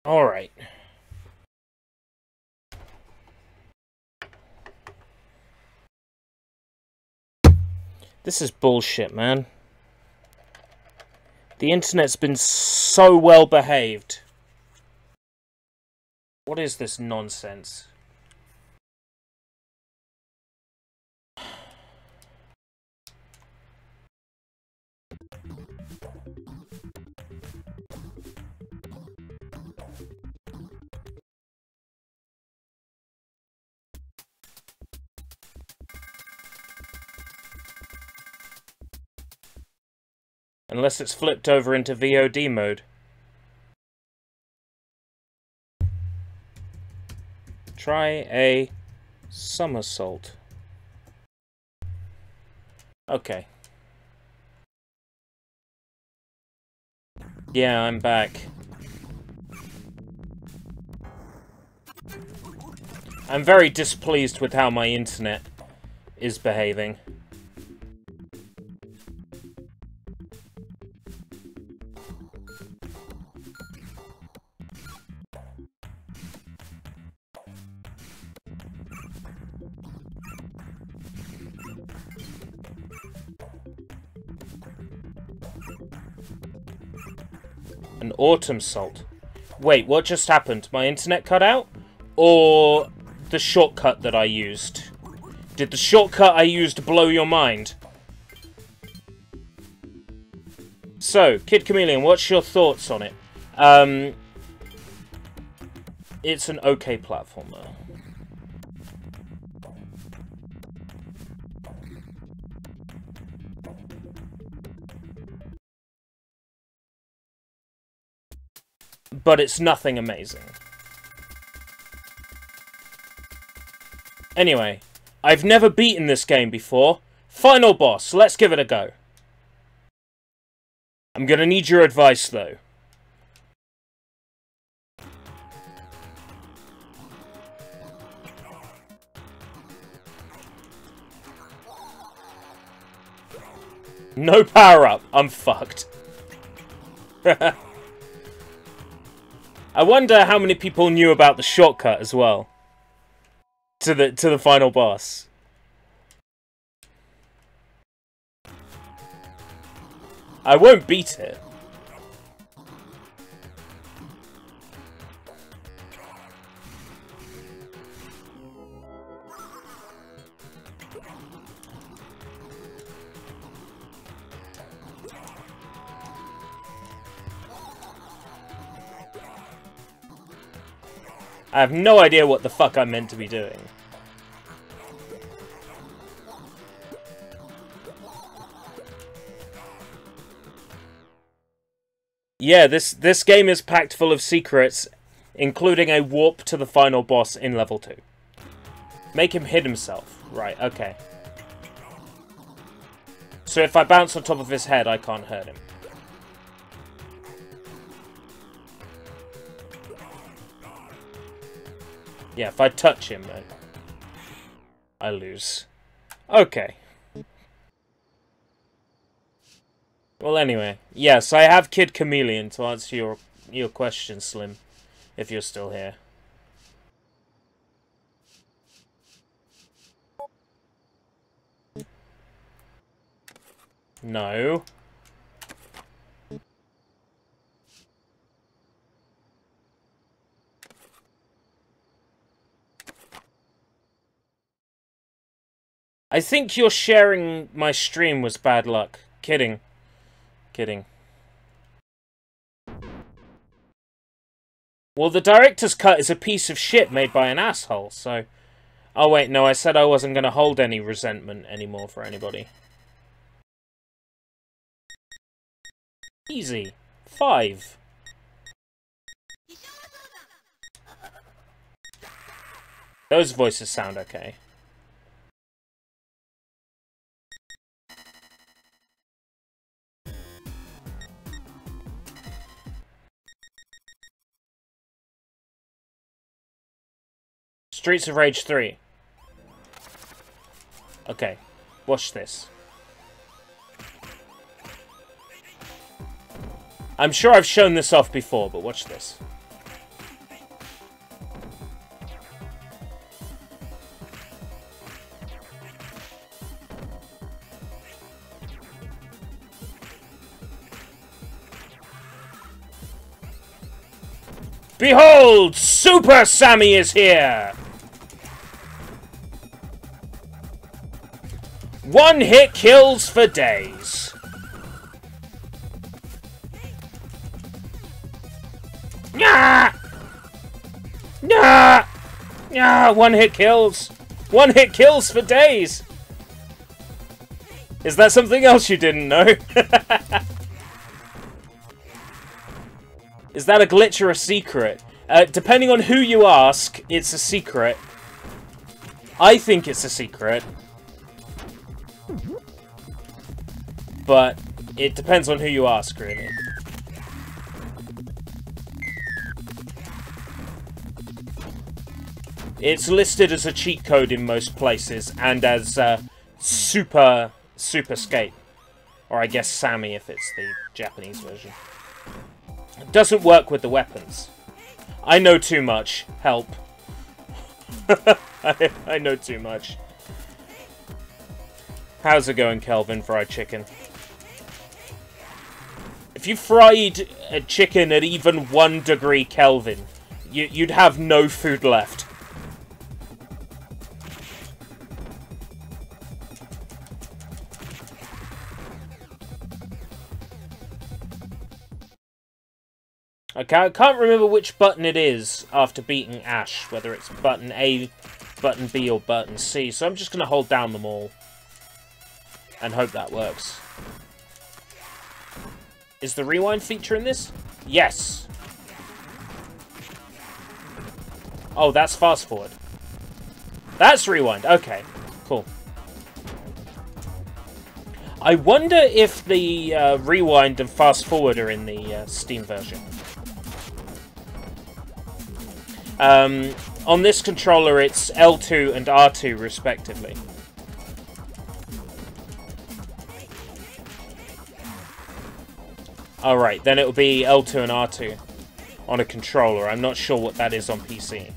Alright. This is bullshit, man. The internet's been so well behaved. What is this nonsense? Unless it's flipped over into VOD mode. Try a somersault. Okay. Yeah, I'm back. I'm very displeased with how my internet is behaving. An autumn salt. Wait, what just happened? My internet cut out? Or the shortcut that I used? Did the shortcut I used blow your mind? So, Kid Chameleon, what's your thoughts on it? It's an okay platformer. But it's nothing amazing. Anyway, I've never beaten this game before. Final boss, let's give it a go. I'm gonna need your advice, though. No power-up. I'm fucked. I wonder how many people knew about the shortcut as well. To the final boss. I won't beat it. I have no idea what the fuck I'm meant to be doing. Yeah, this game is packed full of secrets, including a warp to the final boss in level 2. Make him hit himself. Right, okay. So if I bounce on top of his head, I can't hurt him. Yeah, if I touch him, I lose. Okay. Well, anyway. Yes, I have Kid Chameleon to answer your question, Slim. If you're still here. No. I think you're sharing my stream was bad luck. Kidding. Kidding. Well, the director's cut is a piece of shit made by an asshole, so... Oh, wait, no, I said I wasn't going to hold any resentment anymore for anybody. Easy. 5. Those voices sound okay. Streets of Rage 3. Okay, watch this. I'm sure I've shown this off before, but watch this. Behold! Super Sammy is here! One hit kills for days. Nah! Nah! Nah! One hit kills. One hit kills for days. Is that something else you didn't know? Is that a glitch or a secret? Depending on who you ask, it's a secret. I think it's a secret. But it depends on who you ask, really. It's listed as a cheat code in most places, and as Super Skate. Or I guess Sammy if it's the Japanese version. It doesn't work with the weapons. I know too much. Help. I know too much. How's it going, Kelvin? Fried chicken. If you fried a chicken at even 1 degree Kelvin, you'd have no food left. Okay, I can't remember which button it is after beating Ash, whether it's button A, button B, or button C, so I'm just going to hold down them all and hope that works. Is the rewind feature in this? Yes! Oh, that's fast forward. That's rewind, okay, cool. I wonder if the rewind and fast forward are in the Steam version. On this controller, it's L2 and R2, respectively. Alright, then it will be L2 and R2 on a controller. I'm not sure what that is on PC.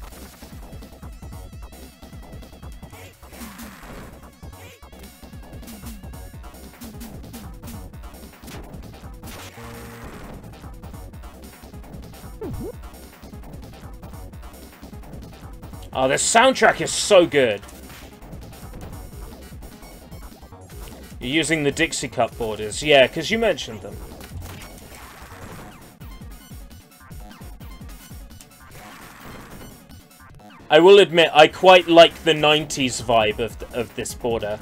Oh, the soundtrack is so good. You're using the Dixie Cup borders. Yeah, because you mentioned them. I will admit, I quite like the 90s vibe of this border.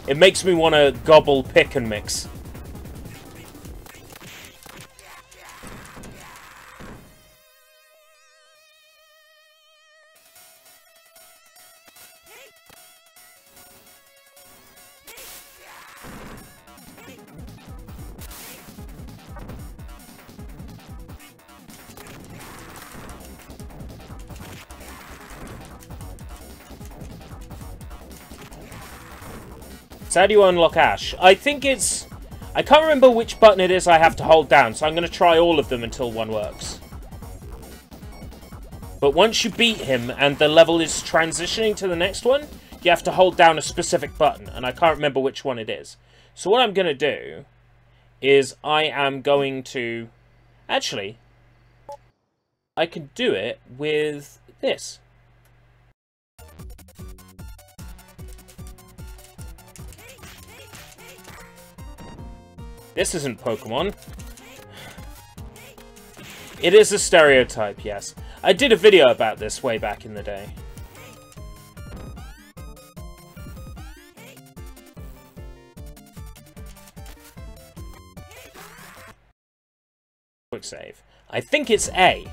It makes me want to gobble, pick, and mix. So how do you unlock Ash? I think it's... I can't remember which button it is I have to hold down, so I'm going to try all of them until one works. But once you beat him and the level is transitioning to the next one, you have to hold down a specific button, and I can't remember which one it is. So what I'm going to do is I am going to... Actually, I can do it with this. This isn't Pokemon. It is a stereotype, yes. I did a video about this way back in the day. Quick save. I think it's A.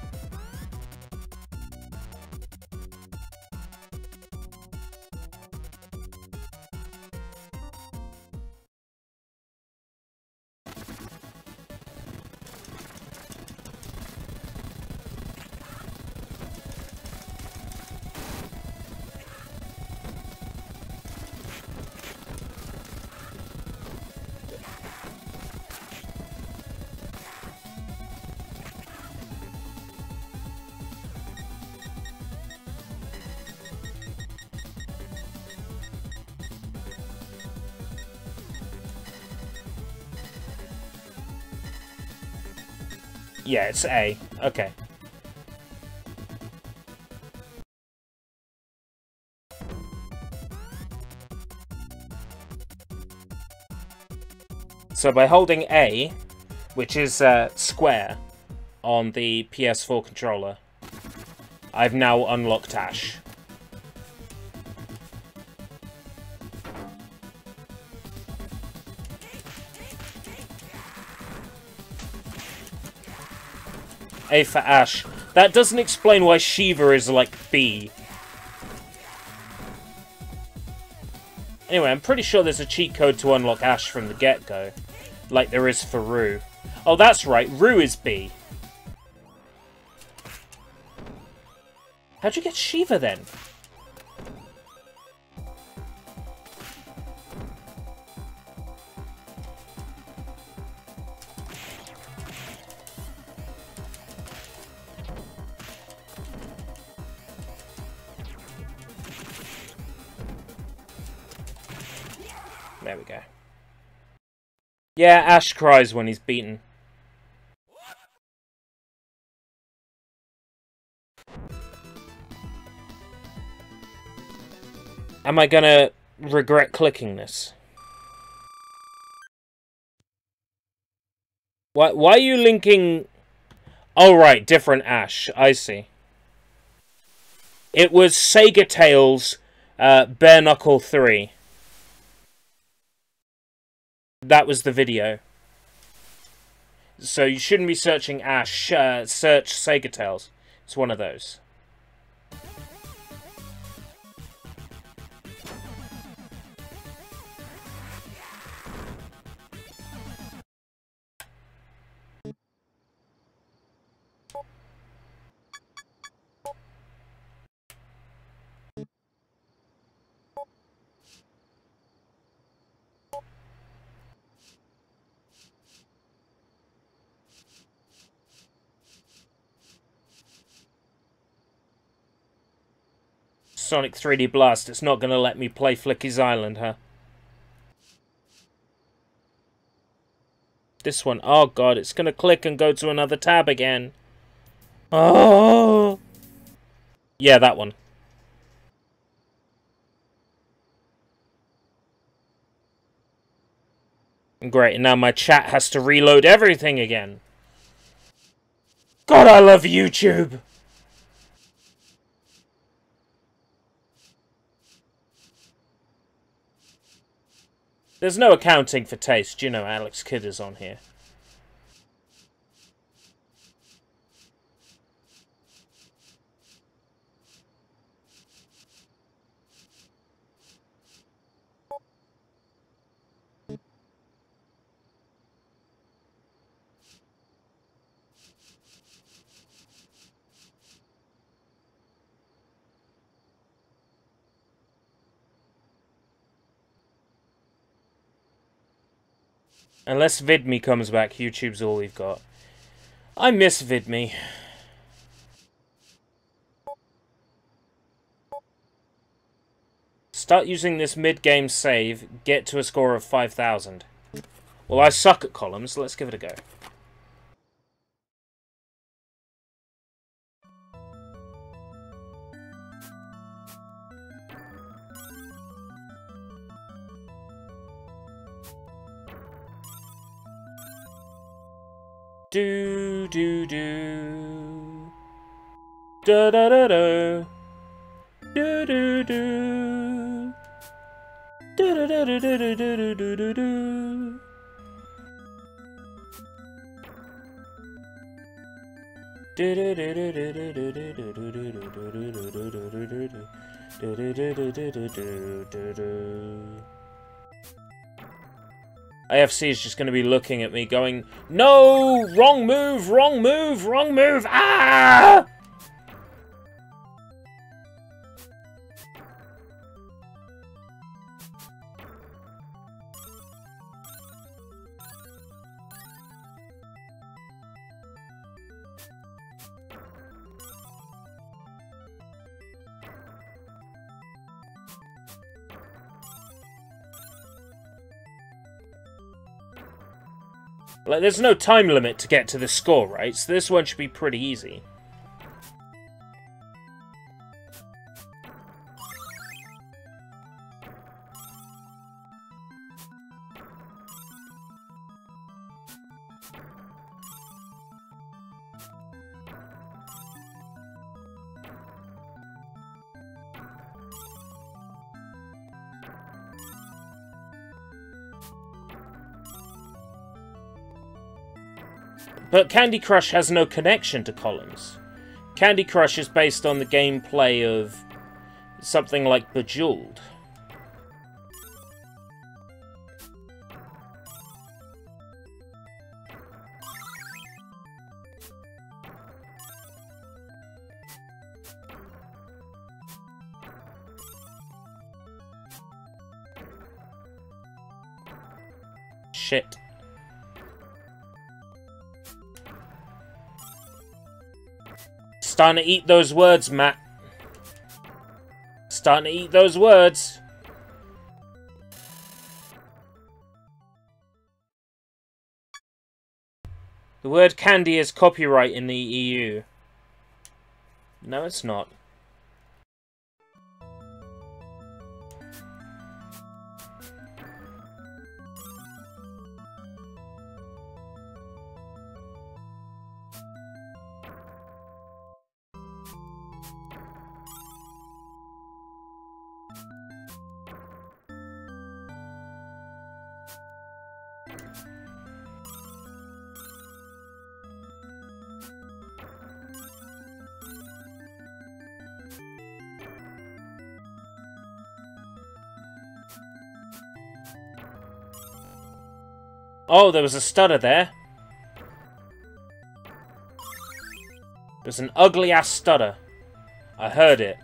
Yeah, it's A. Okay. So by holding A, which is square on the PS4 controller, I've now unlocked Ash. A for Ash. That doesn't explain why Shiva is like B. Anyway, I'm pretty sure there's a cheat code to unlock Ash from the get-go. Like there is for Rue. Oh, that's right. Rue is B. How'd you get Shiva then? There we go. Yeah, Ash cries when he's beaten. Am I gonna regret clicking this? Why are you linking... Oh, right, different Ash. I see. It was Sega Tales, Bare Knuckle 3. That was the video. So you shouldn't be searching Ash, search Sega Tales. It's one of those. Sonic 3D Blast, it's not going to let me play Flicky's Island, huh? This one, oh god, it's going to click and go to another tab again. Oh! Yeah, that one. Great, and now my chat has to reload everything again. God, I love YouTube! There's no accounting for taste, you know Alex Kidd is on here. Unless VidMe comes back, YouTube's all we've got. I miss VidMe. Start using this mid-game save, get to a score of 5,000. Well, I suck at columns, so let's give it a go. Do do do da da da da do do do da da da da da da da da da do. AFC is just going to be looking at me going, no! Wrong move! Wrong move! Wrong move! Ah! Like, there's no time limit to get to the score, right? So this one should be pretty easy. But Candy Crush has no connection to columns. Candy Crush is based on the gameplay of something like Bejeweled. Shit. Starting to eat those words, Matt. Starting to eat those words. The word candy is copyright in the EU. No, it's not. Oh, there was a stutter there. There's an ugly-ass stutter. I heard it.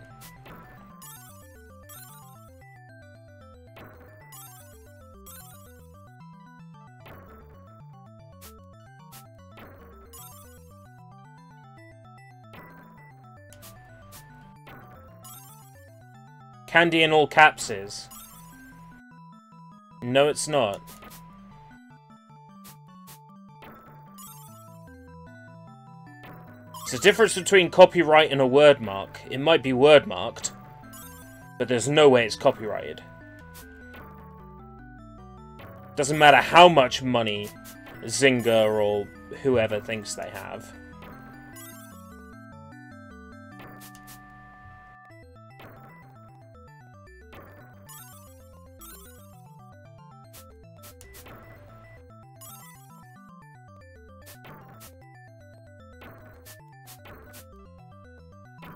Candy in all caps is. No, it's not. There's a difference between copyright and a word mark. It might be word marked, but there's no way it's copyrighted. Doesn't matter how much money Zynga or whoever thinks they have.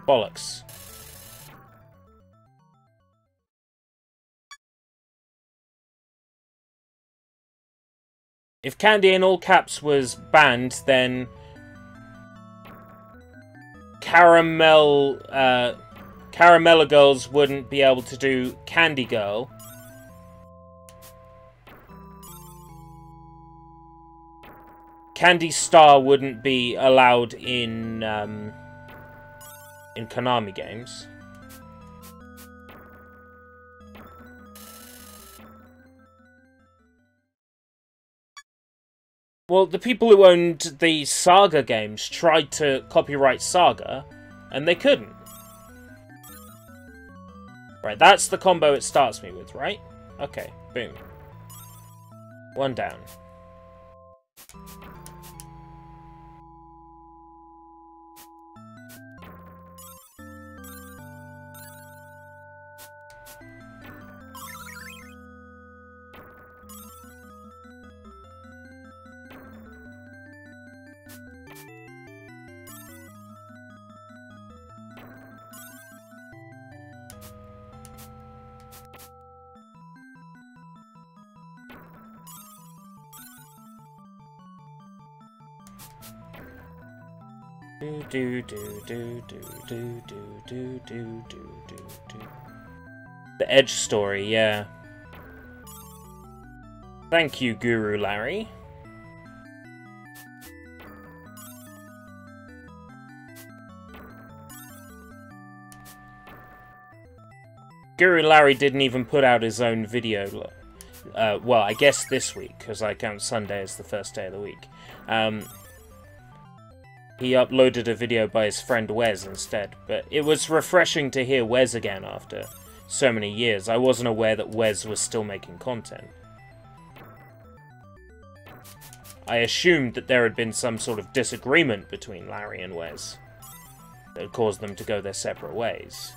Bollocks. If candy in all caps was banned, then Caramella Girls wouldn't be able to do Candy Girl. Candy Star wouldn't be allowed in Konami games. Well, the people who owned the Saga games tried to copyright Saga, and they couldn't. Right, that's the combo it starts me with, right? Okay, boom. One down. The Edge story, yeah. Thank you, Guru Larry. Guru Larry didn't even put out his own video. Well, I guess this week, because I count Sunday as the first day of the week. He uploaded a video by his friend Wes instead, but it was refreshing to hear Wes again after so many years. I wasn't aware that Wes was still making content. I assumed that there had been some sort of disagreement between Larry and Wes that had caused them to go their separate ways.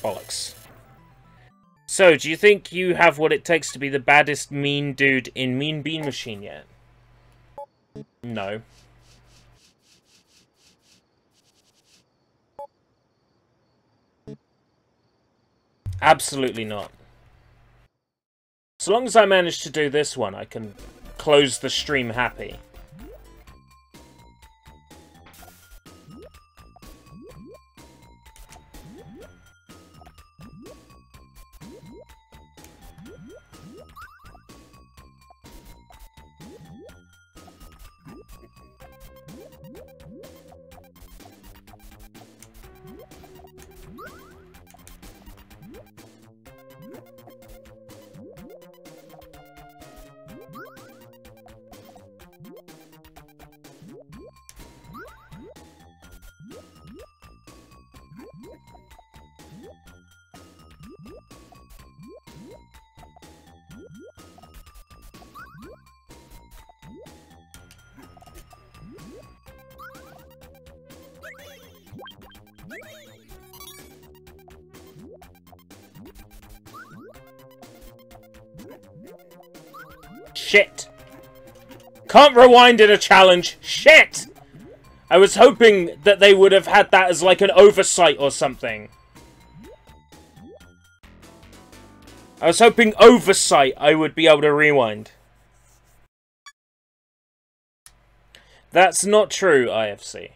Bollocks. So, do you think you have what it takes to be the baddest mean dude in Mean Bean Machine yet? No. Absolutely not. So long as I manage to do this one, I can close the stream happy. Shit! Can't rewind in a challenge! Shit! I was hoping that they would have had that as like an oversight or something. I was hoping oversight I would be able to rewind. That's not true, IFC.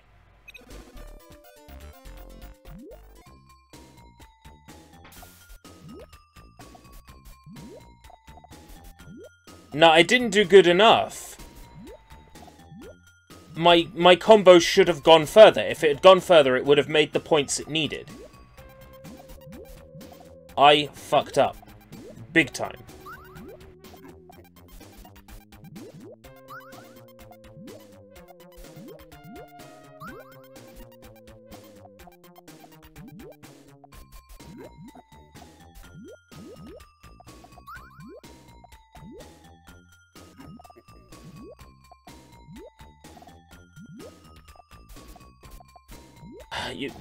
No, I didn't do good enough. My combo should have gone further. If it had gone further, it would have made the points it needed. I fucked up. Big time.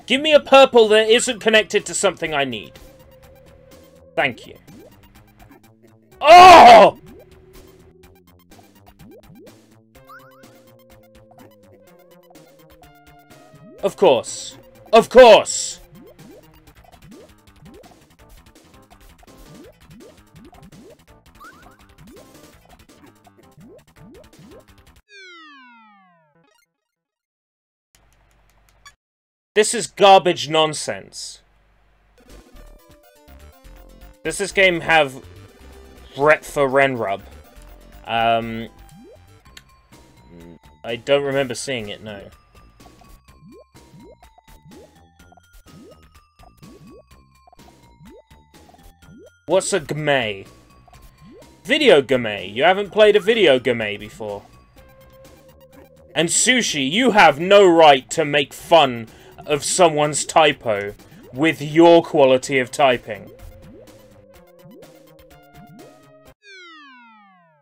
Give me a purple that isn't connected to something I need. Thank you. Oh! Of course. Of course! This is garbage nonsense. Does this game have Brett for Renrub? I don't remember seeing it, no. What's a game? Video game. You haven't played a video game before. And Sushi, you have no right to make fun of someone's typo with your quality of typing.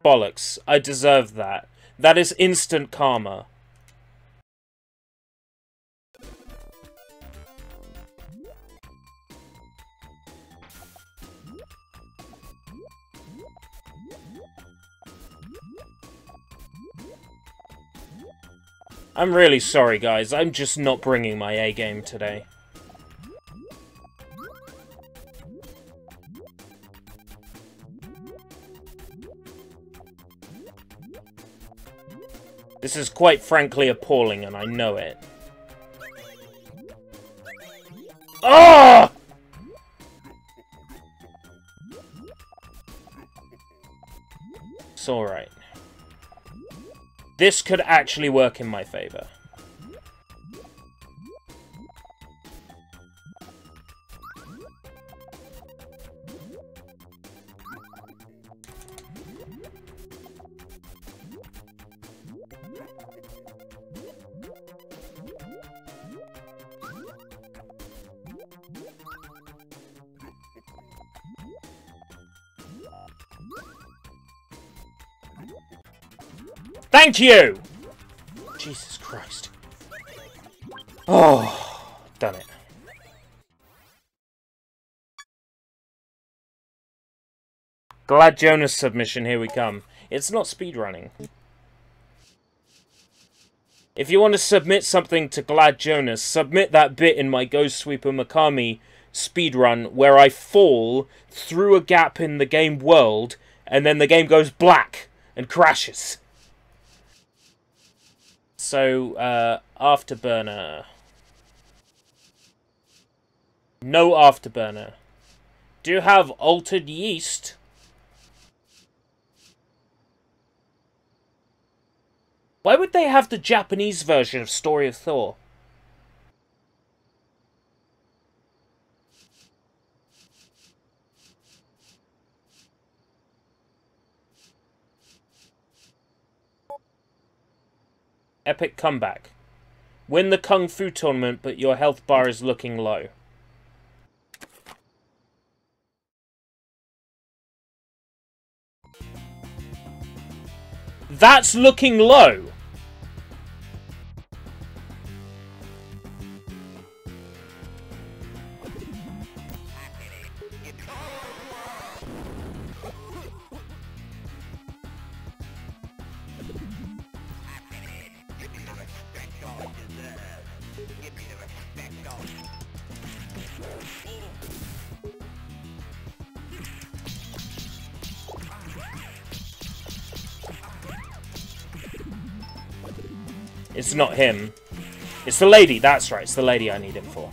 Bollocks. I deserve that. That is instant karma. I'm really sorry, guys. I'm just not bringing my A game today. This is quite frankly appalling, and I know it. Oh! alright. This could actually work in my favour. Thank you! Jesus Christ. Oh, done it. Glad Jonas submission, here we come. It's not speedrunning. If you want to submit something to Glad Jonas, submit that bit in my Ghost Sweeper Mikami speedrun where I fall through a gap in the game world and then the game goes black and crashes. So, Afterburner. No Afterburner. Do you have Altered Yeast? Why would they have the Japanese version of Story of Thor? Epic comeback. Win the Kung Fu tournament, but your health bar is looking low. That's looking low! It's not him. It's the lady, that's right. It's the lady I need him for.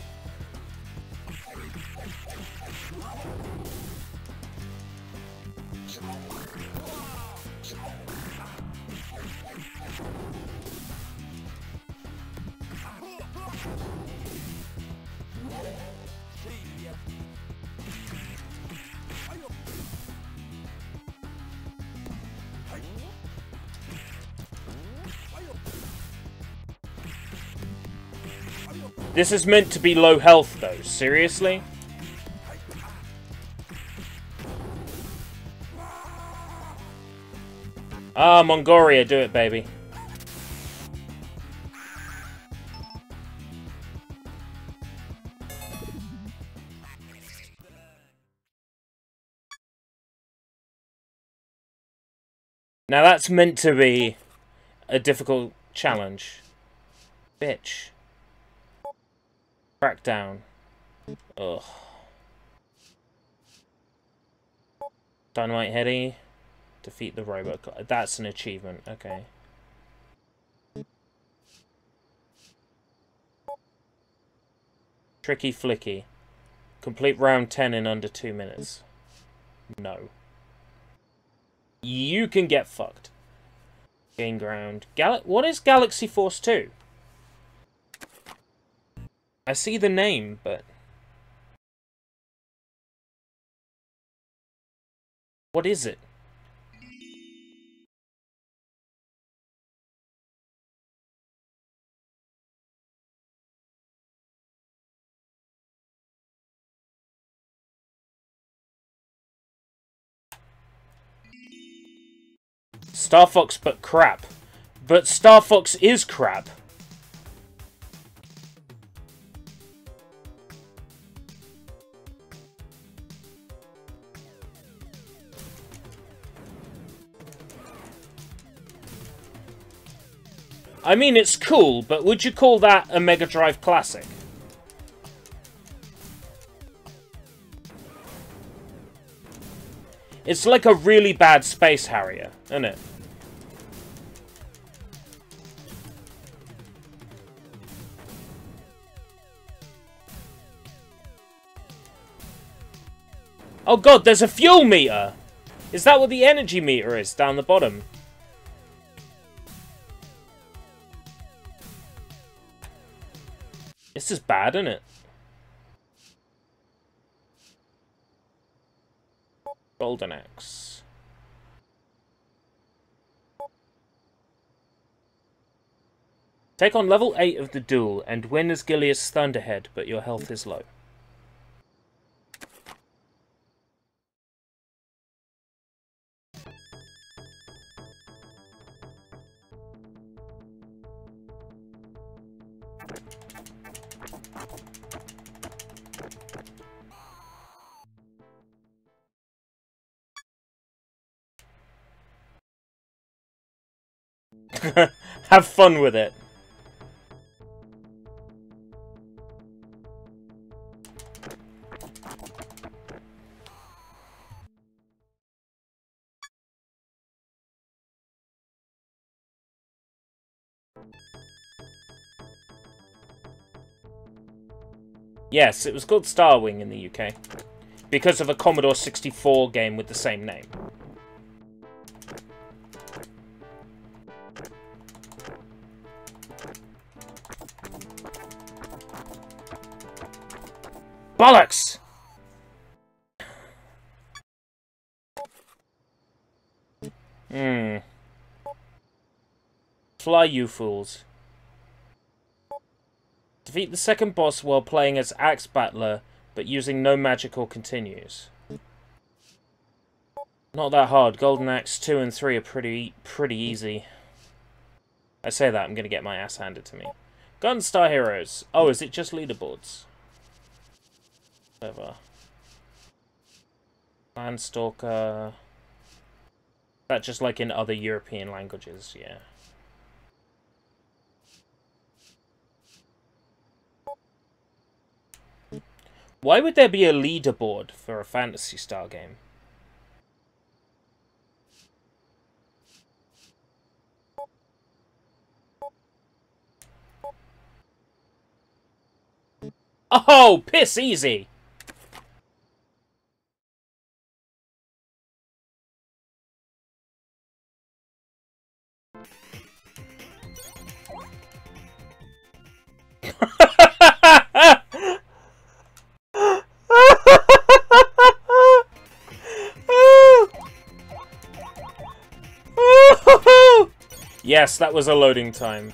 This is meant to be low health, though. Seriously? Ah, Mongoria, do it, baby. Now that's meant to be a difficult challenge. Bitch. Crackdown. Ugh. Dynamite Heady. Defeat the robot. That's an achievement. Okay. Tricky Flicky. Complete round 10 in under 2 minutes. No. You can get fucked. Gain ground. What is Galaxy Force 2? I see the name, but... what is it? Star Fox, but crap. But Star Fox is crap. I mean, it's cool, but would you call that a Mega Drive classic? It's like a really bad Space Harrier, isn't it? Oh god, there's a fuel meter! Is that what the energy meter is down the bottom? This is bad, isn't it? Golden Axe. Take on level 8 of the duel and win as Gilius Thunderhead, but your health is low. Have fun with it. Yes, it was called Starwing in the UK, because of a Commodore 64 game with the same name. Bollocks! Fly, you fools. Defeat the second boss while playing as Axe Battler, but using no magical continues. Not that hard. Golden Axe 2 and 3 are pretty easy. I say that, I'm going to get my ass handed to me. Gunstar Heroes. Oh, is it just leaderboards? Whatever. Landstalker. That just like in other European languages, yeah. Why would there be a leaderboard for a Phantasy Star game? Oh, piss easy! Yes, that was a loading time.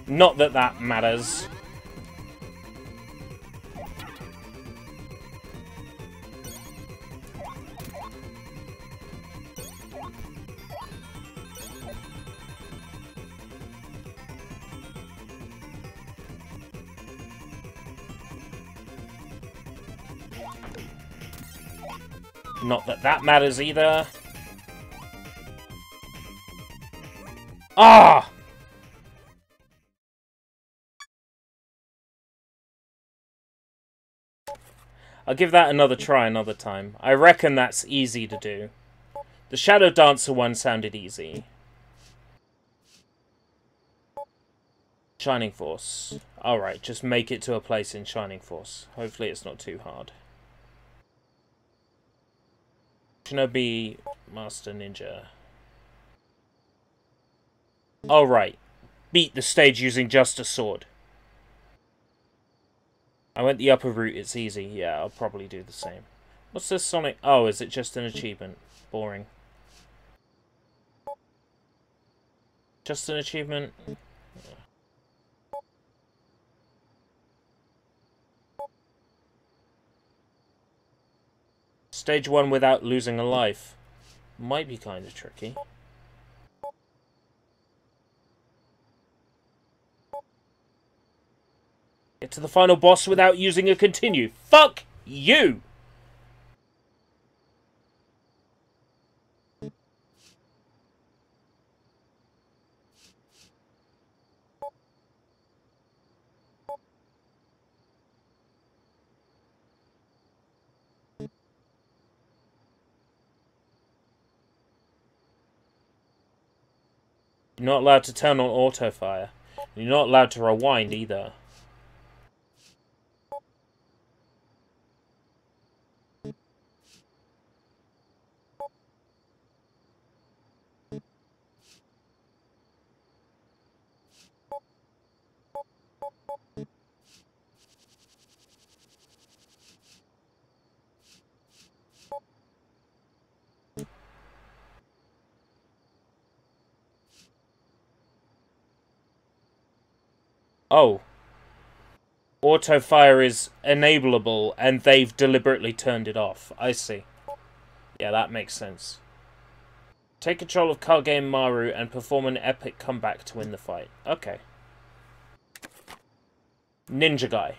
Not that that matters. Not that that matters either. Ah! I'll give that another try another time. I reckon that's easy to do. The Shadow Dancer one sounded easy. Shining Force. Alright, just make it to a place in Shining Force. Hopefully it's not too hard. Shinobi Master Ninja. Alright. Beat the stage using just a sword. I went the upper route, it's easy. Yeah, I'll probably do the same. What's this Sonic? Oh, is it just an achievement? Boring. Just an achievement? Yeah. Stage 1 without losing a life. Might be kind of tricky. Get to the final boss without using a continue. Fuck you! You're not allowed to turn on auto fire. You're not allowed to rewind either. Oh. Auto fire is enableable, and they've deliberately turned it off. I see. Yeah, that makes sense. Take control of Kage Maru and perform an epic comeback to win the fight. Okay. Ninja guy.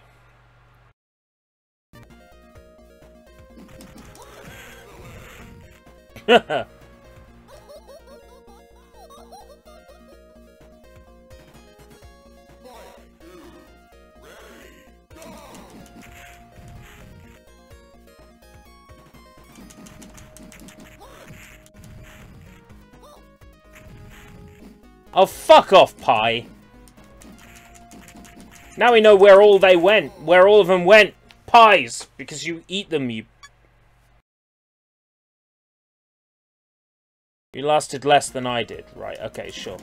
Oh, fuck off, Pie. Now we know where all they went. Where all of them went. Pies. Because you eat them, you... You lasted less than I did. Right, okay, sure.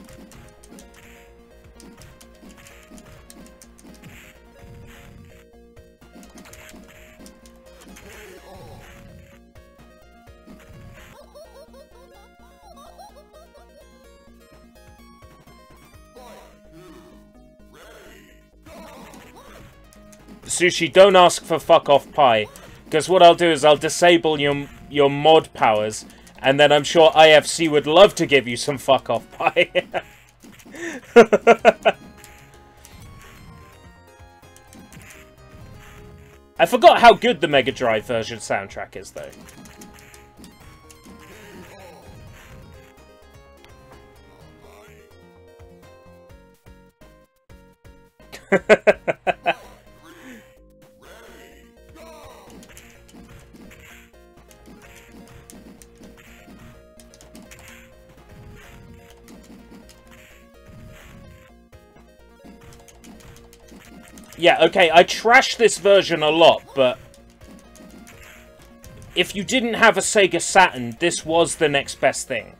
Sushi, don't ask for fuck off Pie, because what I'll do is I'll disable your mod powers, and then I'm sure IFC would love to give you some fuck off Pie. I forgot how good the Mega Drive version soundtrack is, though. Yeah, okay, I trash this version a lot, but if you didn't have a Sega Saturn, this was the next best thing.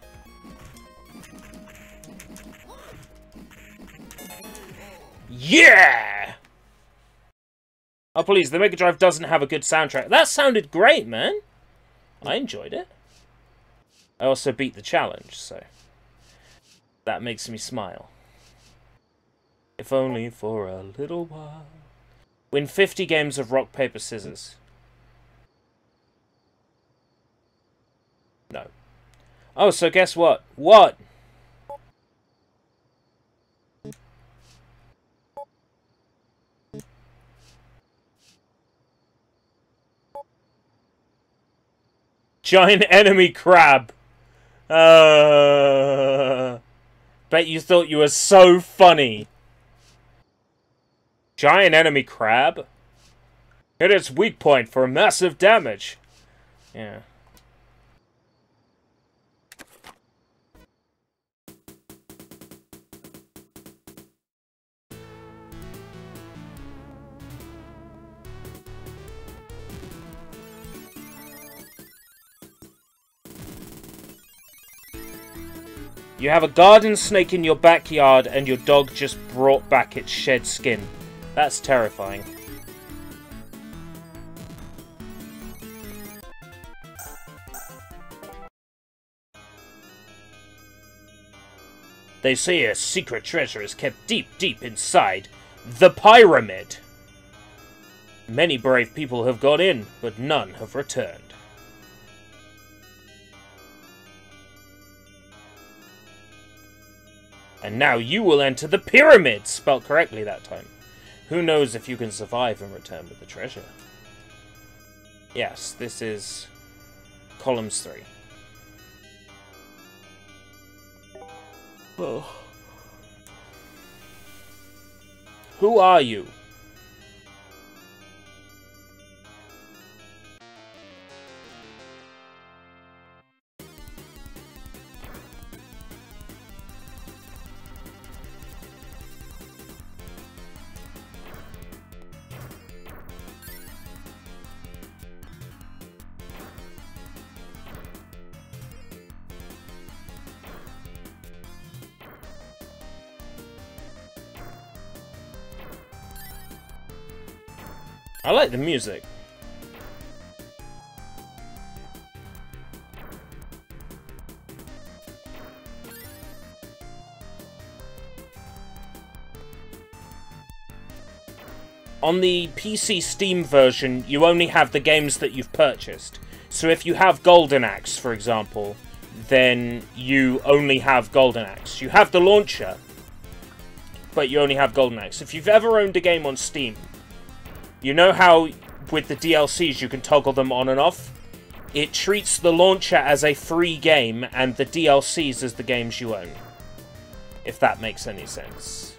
Yeah! Oh, please, the Mega Drive doesn't have a good soundtrack. That sounded great, man. I enjoyed it. I also beat the challenge, so that makes me smile. If only for a little while. Win 50 games of rock, paper, scissors. No. Oh, so guess what? What? Giant enemy crab. Bet you thought you were so funny. Giant enemy crab? Hit its weak point for massive damage. Yeah. You have a garden snake in your backyard and your dog just brought back its shed skin. That's terrifying. They say a secret treasure is kept deep, deep inside the pyramid. Many brave people have gone in, but none have returned. And now you will enter the pyramid! Spelt correctly that time. Who knows if you can survive and return with the treasure? Yes, this is columns 3. Oh. Who are you? I like the music. On the PC Steam version, you only have the games that you've purchased. So if you have Golden Axe, for example, then you only have Golden Axe. You have the launcher, but you only have Golden Axe. If you've ever owned a game on Steam, you know how with the DLCs you can toggle them on and off? It treats the launcher as a free game and the DLCs as the games you own. If that makes any sense.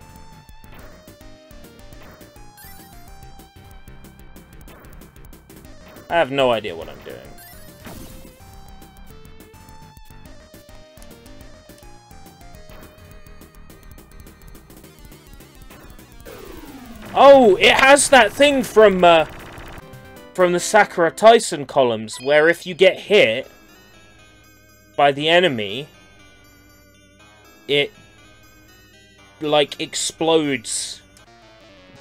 I have no idea what I'm doing. Oh, it has that thing from the Sakura Tyson columns, where if you get hit by the enemy, it, like, explodes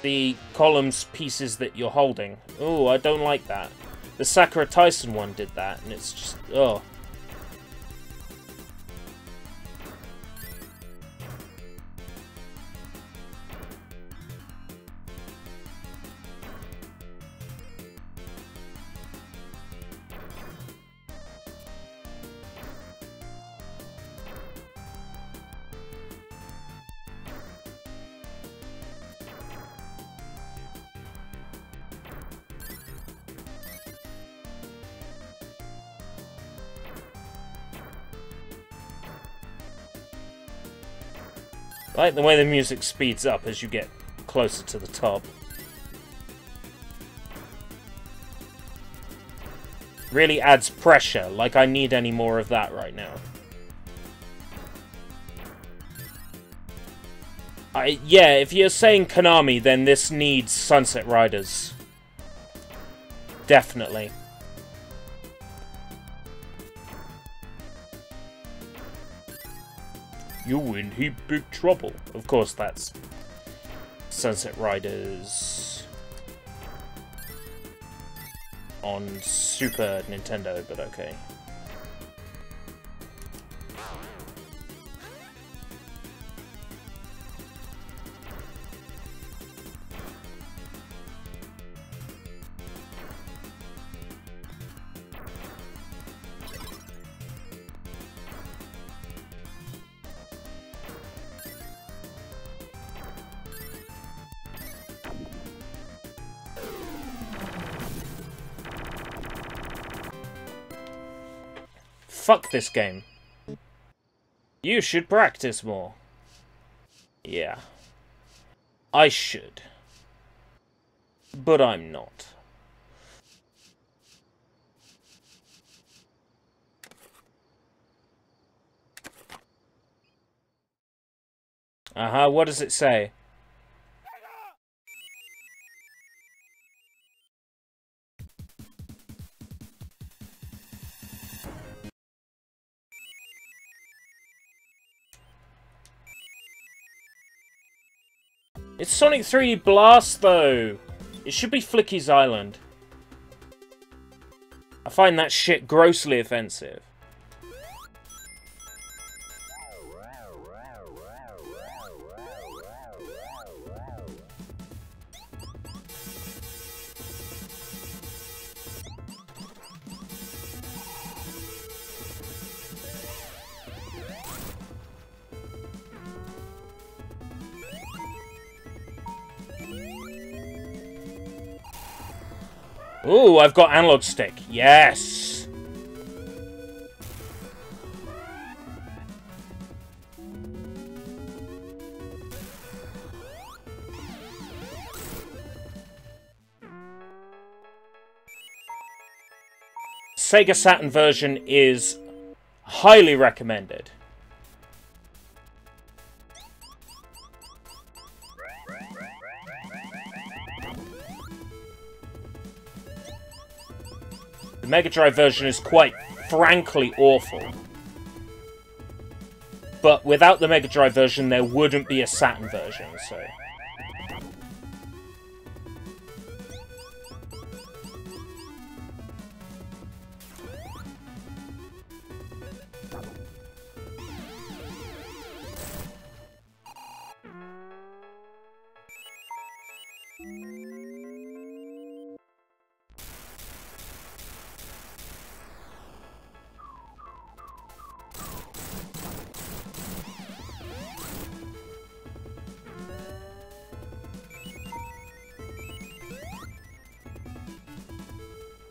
the columns pieces that you're holding. Oh, I don't like that. The Sakura Tyson one did that, and it's just, oh. I like the way the music speeds up as you get closer to the top. Really adds pressure, like I need any more of that right now. Yeah, if you're saying Konami, then this needs Sunset Riders. Definitely. You in heap big trouble. Of course, that's Sunset Riders on Super Nintendo, but okay. Fuck this game. You should practice more. Yeah. I should. But I'm not. Uh-huh, what does it say? It's Sonic 3D Blast, though. It should be Flicky's Island. I find that shit grossly offensive. Ooh, I've got analog stick. Yes! Sega Saturn version is highly recommended. The Mega Drive version is quite frankly awful. But without the Mega Drive version, there wouldn't be a Saturn version, so...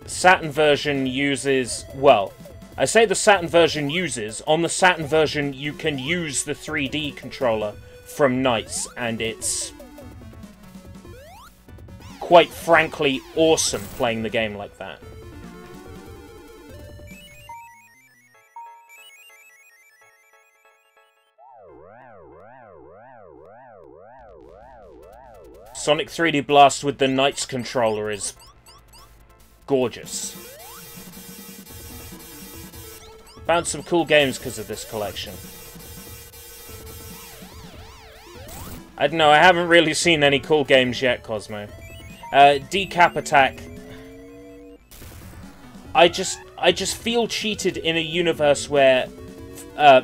Saturn version uses... Well, I say the Saturn version uses. On the Saturn version, you can use the 3D controller from NiGHTS, and it's quite frankly awesome playing the game like that. Sonic 3D Blast with the NiGHTS controller is gorgeous. Found some cool games because of this collection. I don't know, I haven't really seen any cool games yet, Cosmo. Decap Attack. I just feel cheated in a universe where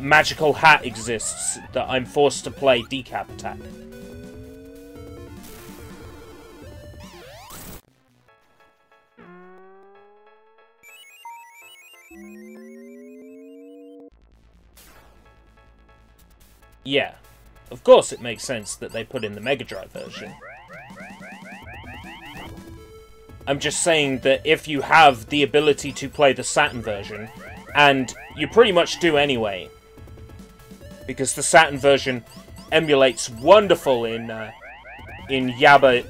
Magical Hat exists that I'm forced to play Decap Attack. Yeah, of course it makes sense that they put in the Mega Drive version. I'm just saying that if you have the ability to play the Saturn version, and you pretty much do anyway, because the Saturn version emulates wonderful in Yaba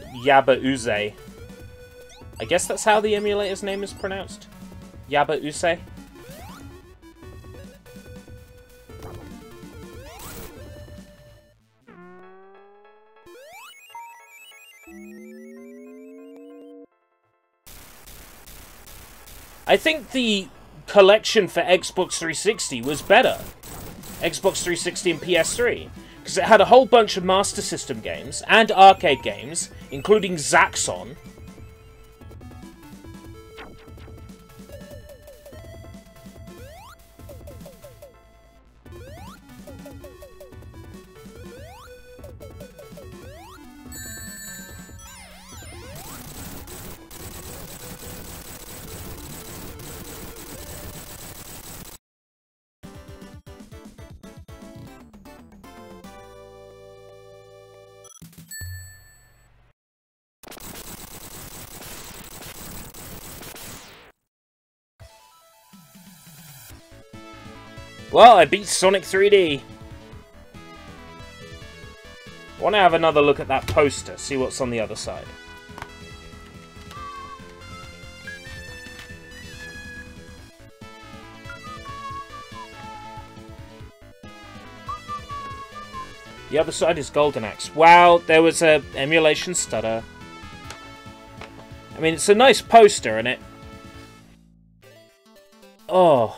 Uze. I guess that's how the emulator's name is pronounced? Yaba Uze? I think the collection for Xbox 360 was better. Xbox 360 and PS3. Because it had a whole bunch of Master System games and arcade games, including Zaxxon. Well, I beat Sonic 3D. I want to have another look at that poster, see what's on the other side. The other side is Golden Axe. Wow, there was a emulation stutter. I mean, it's a nice poster, and it... Oh...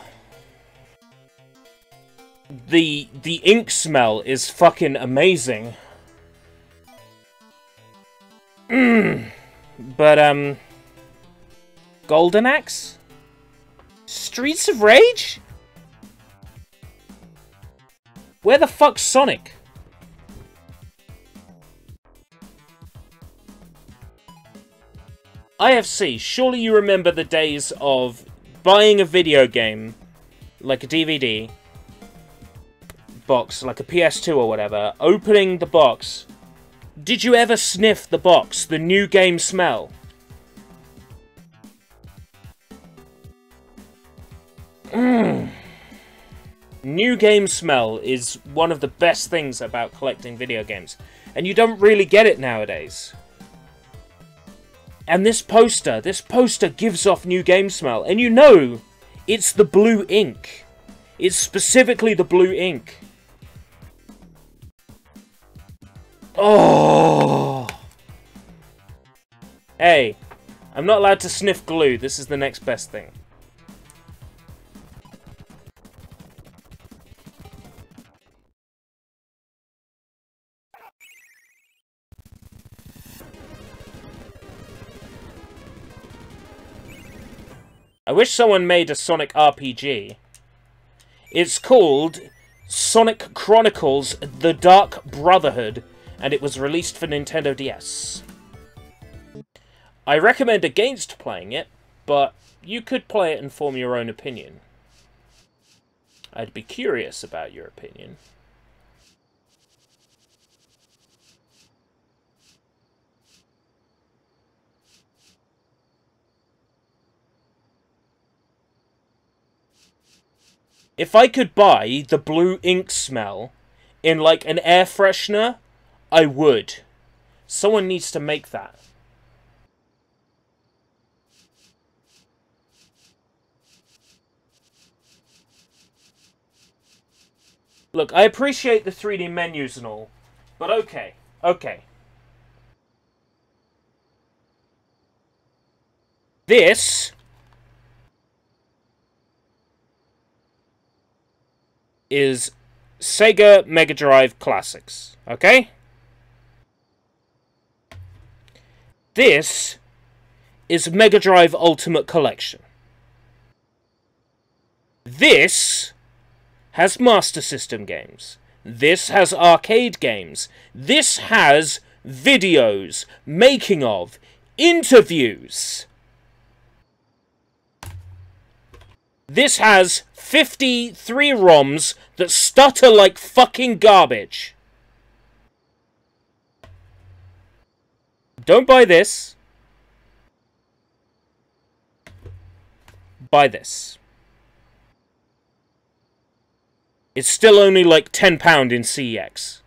The ink smell is fucking amazing. But, Golden Axe? Streets of Rage? Where the fuck's Sonic? IFC, surely you remember the days of buying a video game, like a DVD... box, like a PS2 or whatever, opening the box. Did you ever sniff the box, the new game smell? New game smell is one of the best things about collecting video games, and you don't really get it nowadays. And this poster gives off new game smell, and you know, it's the blue ink. It's specifically the blue ink. Oh! Hey, I'm not allowed to sniff glue. This is the next best thing. I wish someone made a Sonic RPG. It's called Sonic Chronicles: The Dark Brotherhood, and it was released for Nintendo DS. I recommend against playing it, but you could play it and form your own opinion. I'd be curious about your opinion. If I could buy the blue ink smell in, like, an air freshener, I would. Someone needs to make that. Look, I appreciate the 3D menus and all, but okay. Okay. This is Sega Mega Drive Classics, okay? This is Mega Drive Ultimate Collection. This has Master System games. This has arcade games. This has videos, making of, interviews. This has 53 ROMs that stutter like fucking garbage. Don't buy this. Buy this. It's still only like £10 in CEX.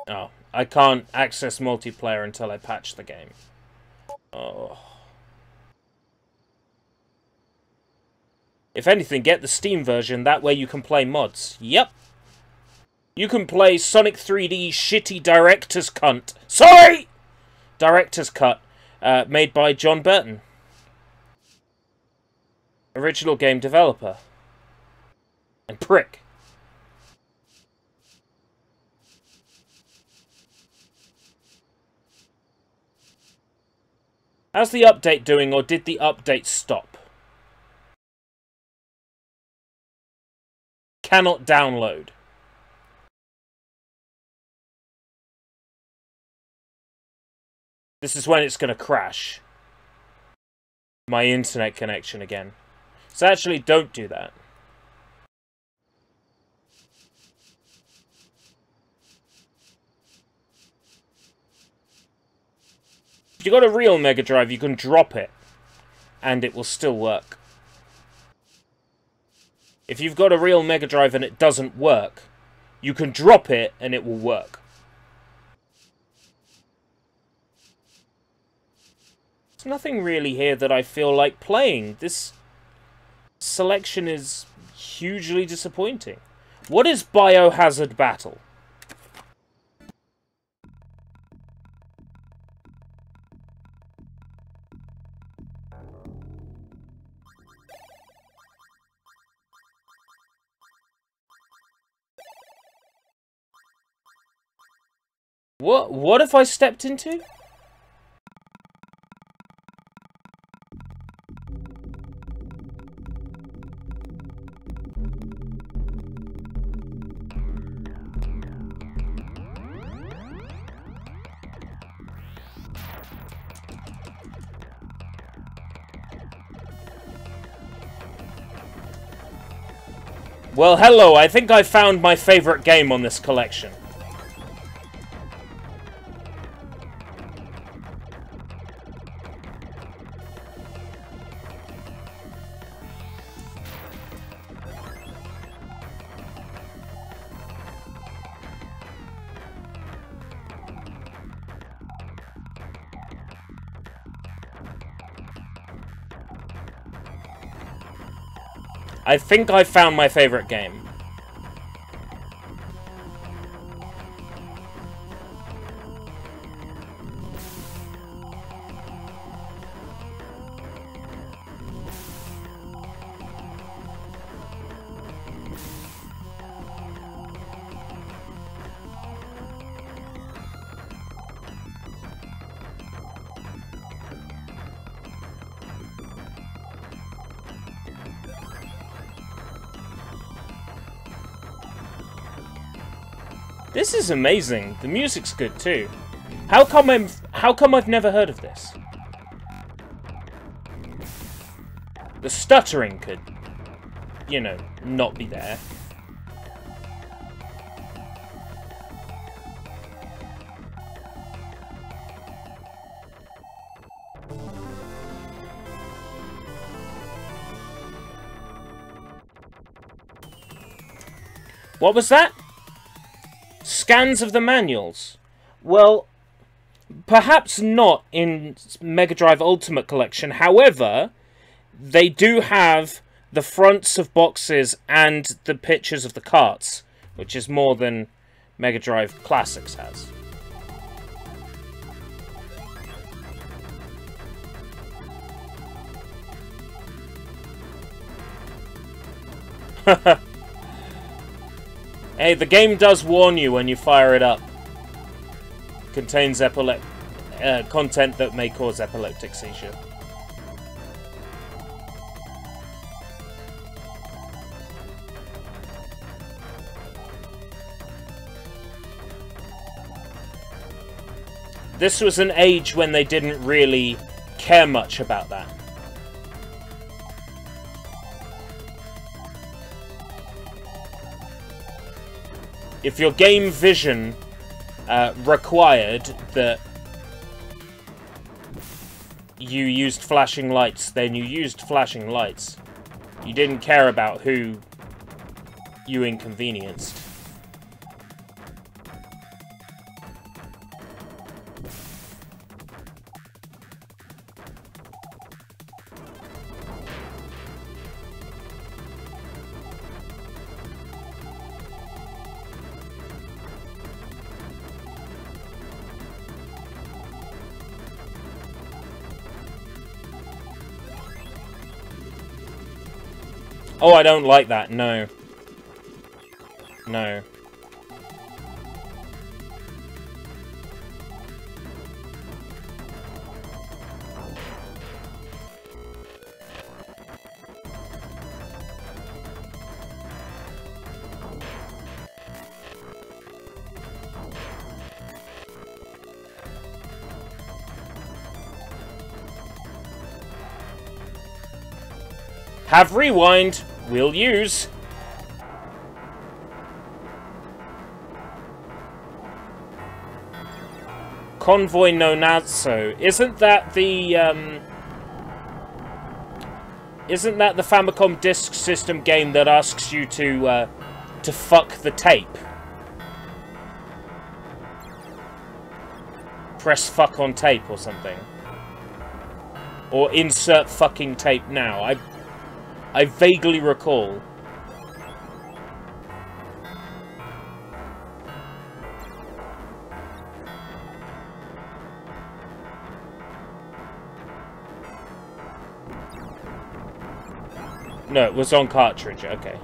Oh, I can't access multiplayer until I patch the game. Oh. If anything, get the Steam version, that way you can play mods. Yep. You can play Sonic 3D shitty Director's Cunt. Sorry! Director's Cut, made by John Burton. Original game developer. And prick. How's the update doing, or did the update stop? Cannot download. This is when it's going to crash. My internet connection again. So actually, don't do that. If you've got a real Mega Drive, you can drop it, and it will still work. If you've got a real Mega Drive and it doesn't work, you can drop it and it will work. There's nothing really here that I feel like playing. This selection is hugely disappointing. What is Biohazard Battle? What have I stepped into? Well, hello, I think I found my favorite game on this collection. I think I found my favorite game. This is amazing. The music's good too. How come I've never heard of this? The stuttering could, you know, not be there. What was that? Scans of the manuals. Well, perhaps not in Mega Drive Ultimate Collection. However, they do have the fronts of boxes and the pictures of the carts, which is more than Mega Drive Classics has. Hey, the game does warn you when you fire it up. Contains content that may cause epileptic seizure. This was an age when they didn't really care much about that. If your game vision required that you used flashing lights, then you used flashing lights. You didn't care about who you inconvenienced. Oh, I don't like that. No. No. Have rewind. We'll use. Convoy no Natsu. Isn't that the Famicom Disk System game that asks you to fuck the tape? Press fuck on tape or something. Or insert fucking tape now. I vaguely recall. No, it was on cartridge, okay.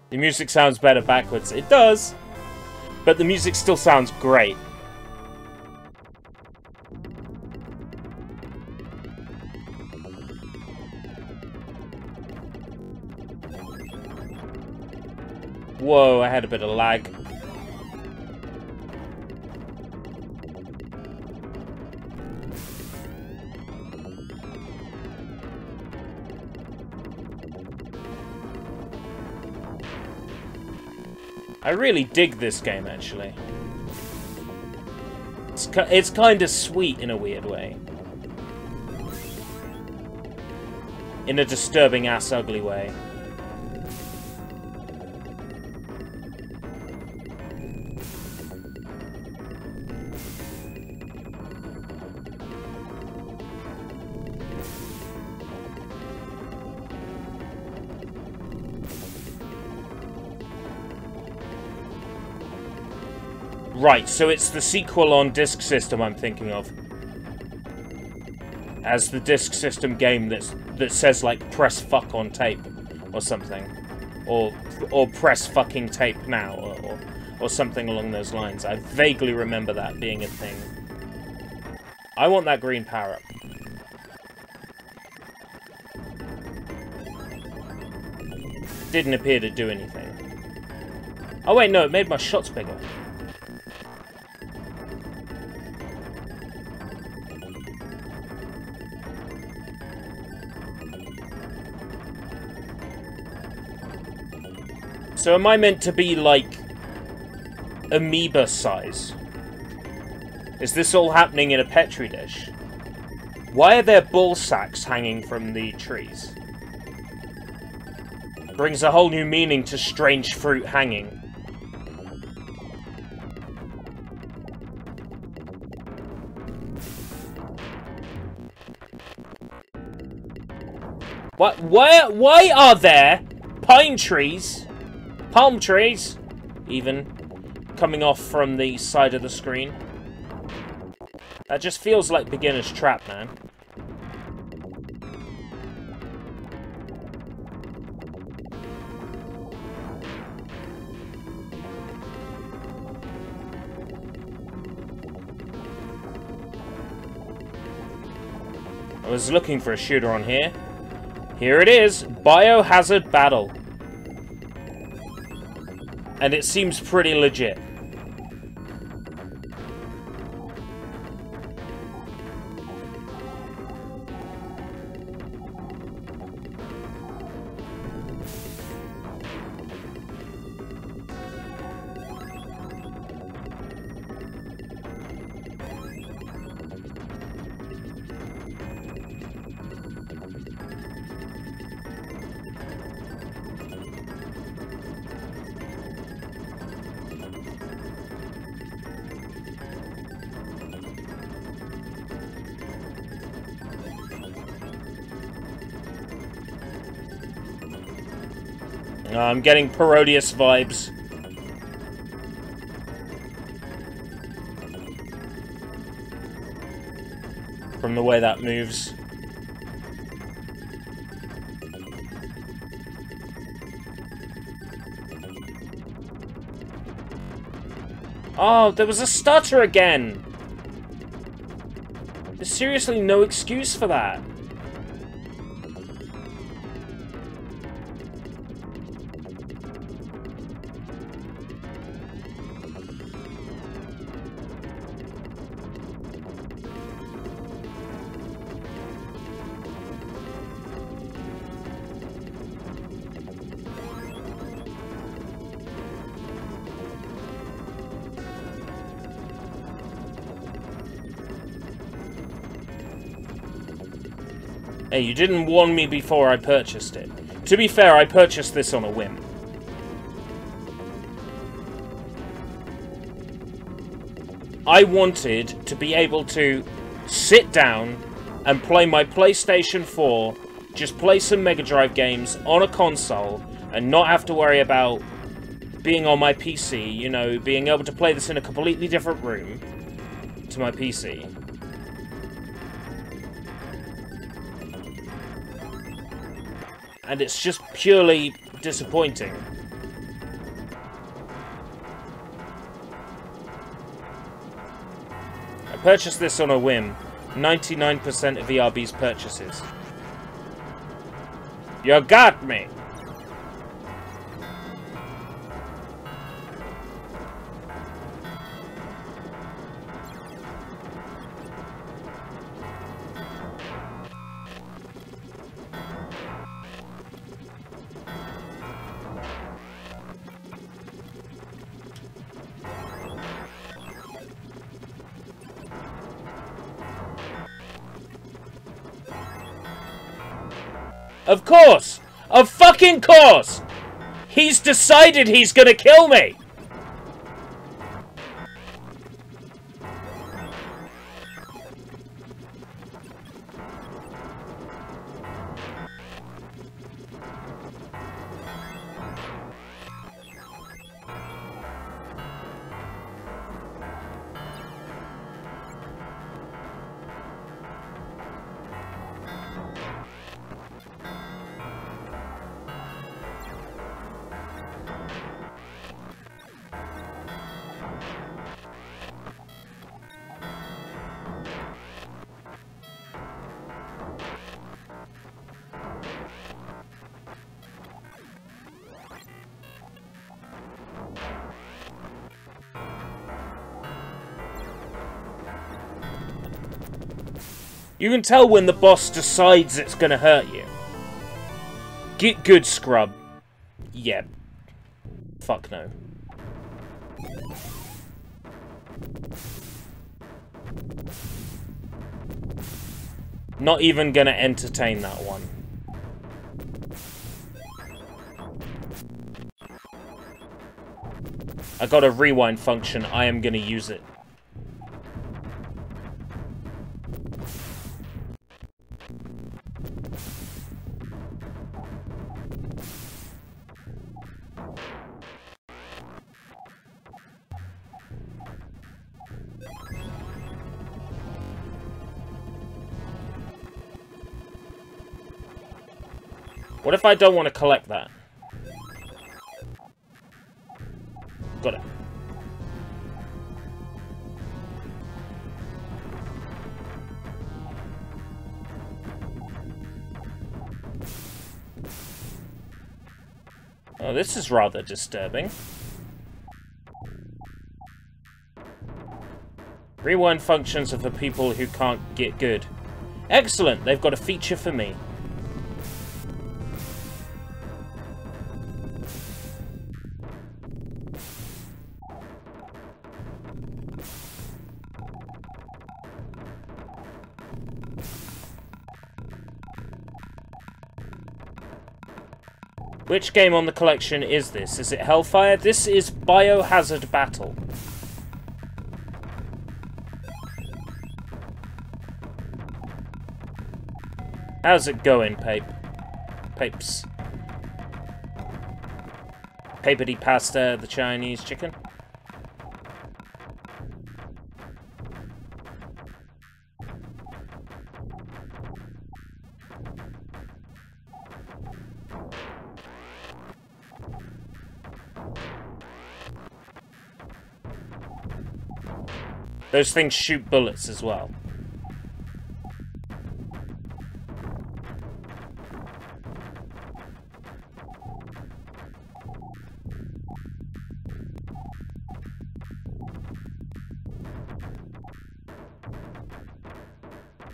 The music sounds better backwards. It does! But the music still sounds great. Whoa, I had a bit of lag. I really dig this game, actually. It's kind of sweet in a weird way. In a disturbing ass ugly way. Right, so it's the sequel on Disk System I'm thinking of. As the Disk System game that says, like, press fuck on tape or something. Or press fucking tape now, or something along those lines. I vaguely remember that being a thing. I want that green power-up. Didn't appear to do anything. Oh wait, no, it made my shots bigger. So am I meant to be, like, amoeba size? Is this all happening in a petri dish? Why are there ball sacks hanging from the trees? Brings a whole new meaning to strange fruit hanging. What? Why are there pine trees, palm trees, even, coming off from the side of the screen? That just feels like beginner's trap, man. I was looking for a shooter on here. Here it is, Biohazard Battle. And it seems pretty legit. I'm getting Parodius vibes. From the way that moves. Oh, there was a stutter again! There's seriously no excuse for that. Hey, you didn't warn me before I purchased it. To be fair, I purchased this on a whim. I wanted to be able to sit down and play my PlayStation 4, just play some Mega Drive games on a console, and not have to worry about being on my PC, you know, being able to play this in a completely different room to my PC. And it's just purely disappointing. I purchased this on a whim. 99% of ERB's purchases. You got me! Of course! Of fucking course! He's decided he's gonna kill me! You can tell when the boss decides it's gonna hurt you. Get good, scrub. Yeah. Fuck no. Not even gonna entertain that one. I got a rewind function. I am gonna use it. What if I don't want to collect that? Got it. Oh, this is rather disturbing. Rewind functions are for people who can't get good. Excellent! They've got a feature for me. Which game on the collection is this? Is it Hellfire? This is Biohazard Battle. How's it going, Papes? Papity pasta, the Chinese chicken? Those things shoot bullets as well.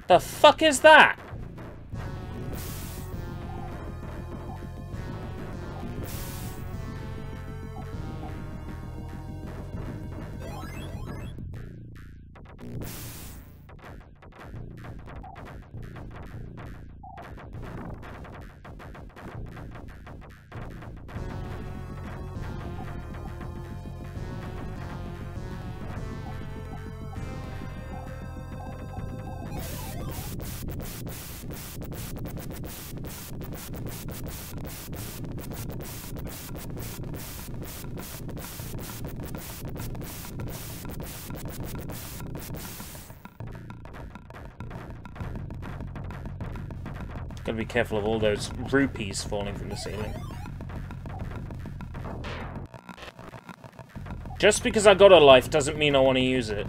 The fuck is that? Gotta be careful of all those rupees falling from the ceiling. Just because I got a life doesn't mean I want to use it.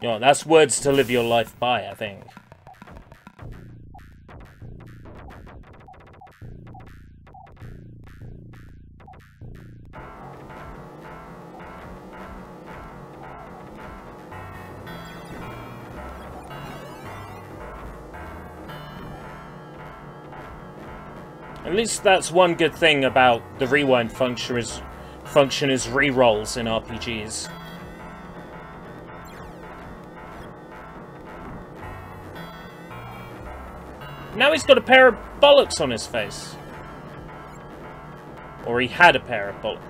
You know, that's words to live your life by, I think. At least that's one good thing about the rewind function is re-rolls in RPGs. Now he's got a pair of bollocks on his face. Or he had a pair of bollocks.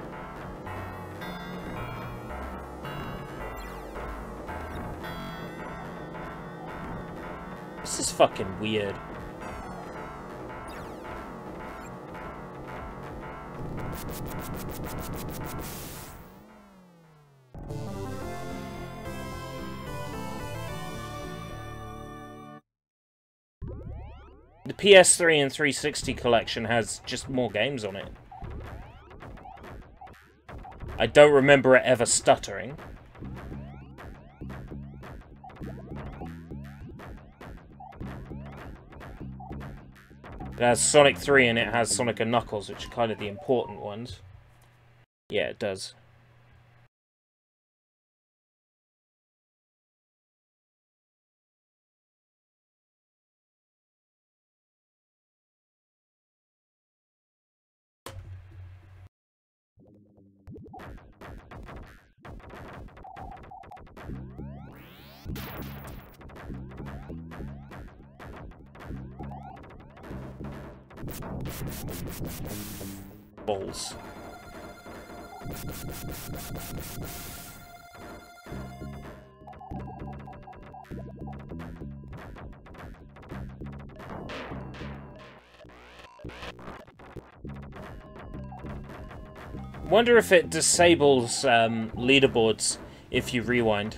This is fucking weird. The PS3 and 360 collection has just more games on it. I don't remember it ever stuttering. It has Sonic 3 and it has Sonic and Knuckles, which are kind of the important ones. Yeah, it does. Balls. Wonder if it disables leaderboards if you rewind.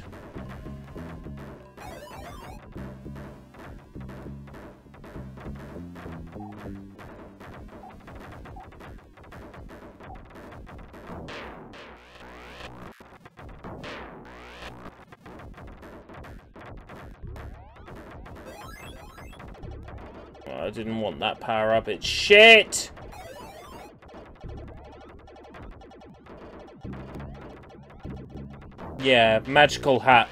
Oh, I didn't want that power up. It's shit! Yeah, magical hat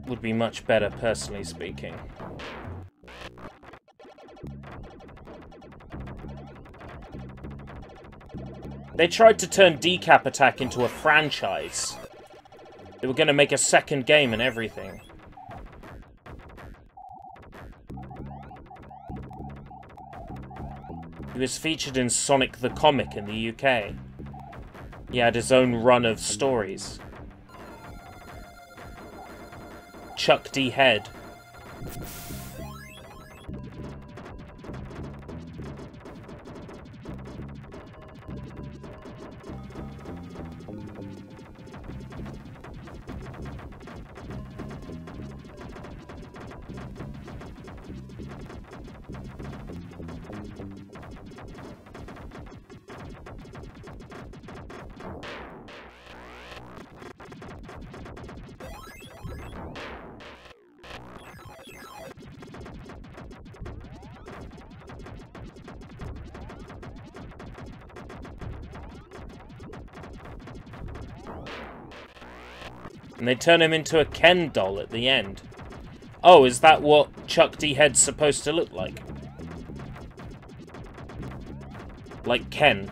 would be much better, personally speaking. They tried to turn Decap Attack into a franchise. They were going to make a second game and everything. He was featured in Sonic the Comic in the UK. He had his own run of stories. Chuck D. Head. And they turn him into a Ken doll at the end. Oh, is that what Chuck D. Head's supposed to look like? Like Ken.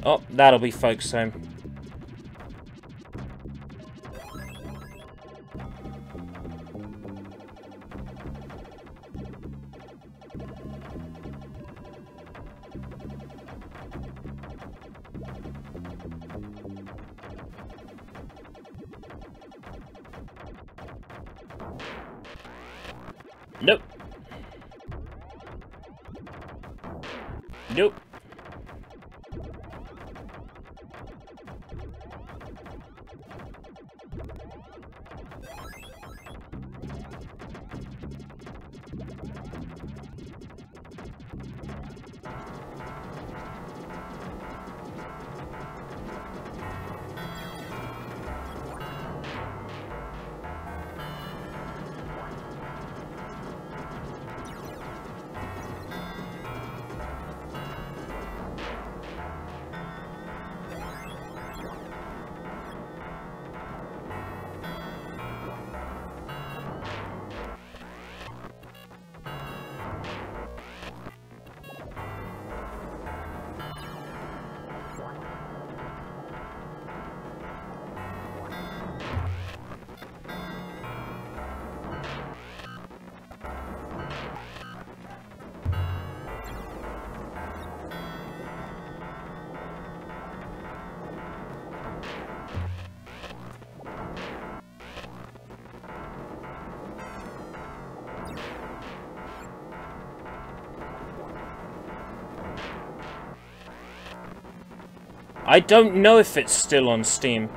Oh, that'll be folks home. Nope. Nope. I don't know if it's still on Steam.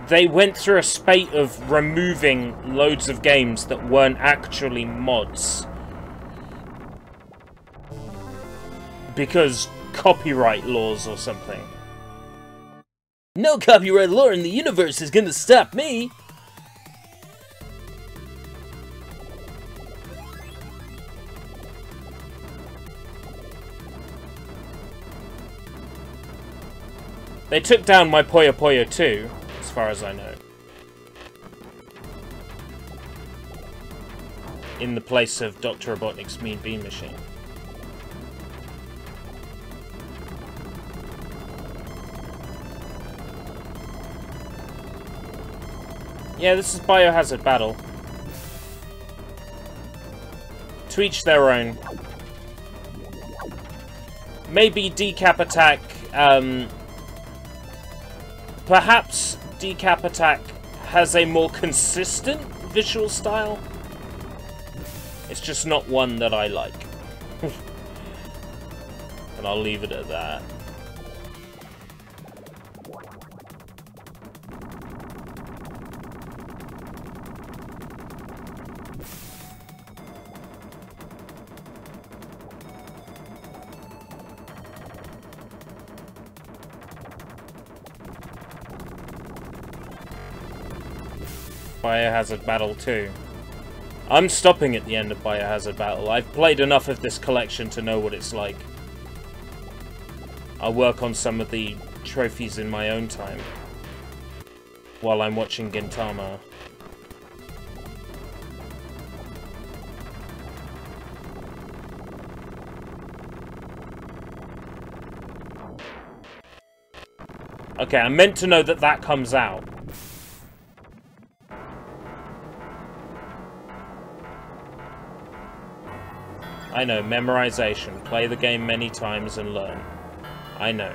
They went through a spate of removing loads of games that weren't actually mods. Because copyright laws or something. No copyright law in the universe is gonna stop me! They took down my Puyo Puyo too, as far as I know. In the place of Dr. Robotnik's Mean Bean Machine. Yeah, this is Biohazard Battle. To each their own. Maybe Decap Attack, perhaps Decap Attack has a more consistent visual style. It's just not one that I like. And I'll leave it at that. Biohazard Battle 2. I'm stopping at the end of Biohazard Battle. I've played enough of this collection to know what it's like. I'll work on some of the trophies in my own time while I'm watching Gintama. Okay, I'm meant to know that that comes out. I know, memorization. Play the game many times and learn. I know.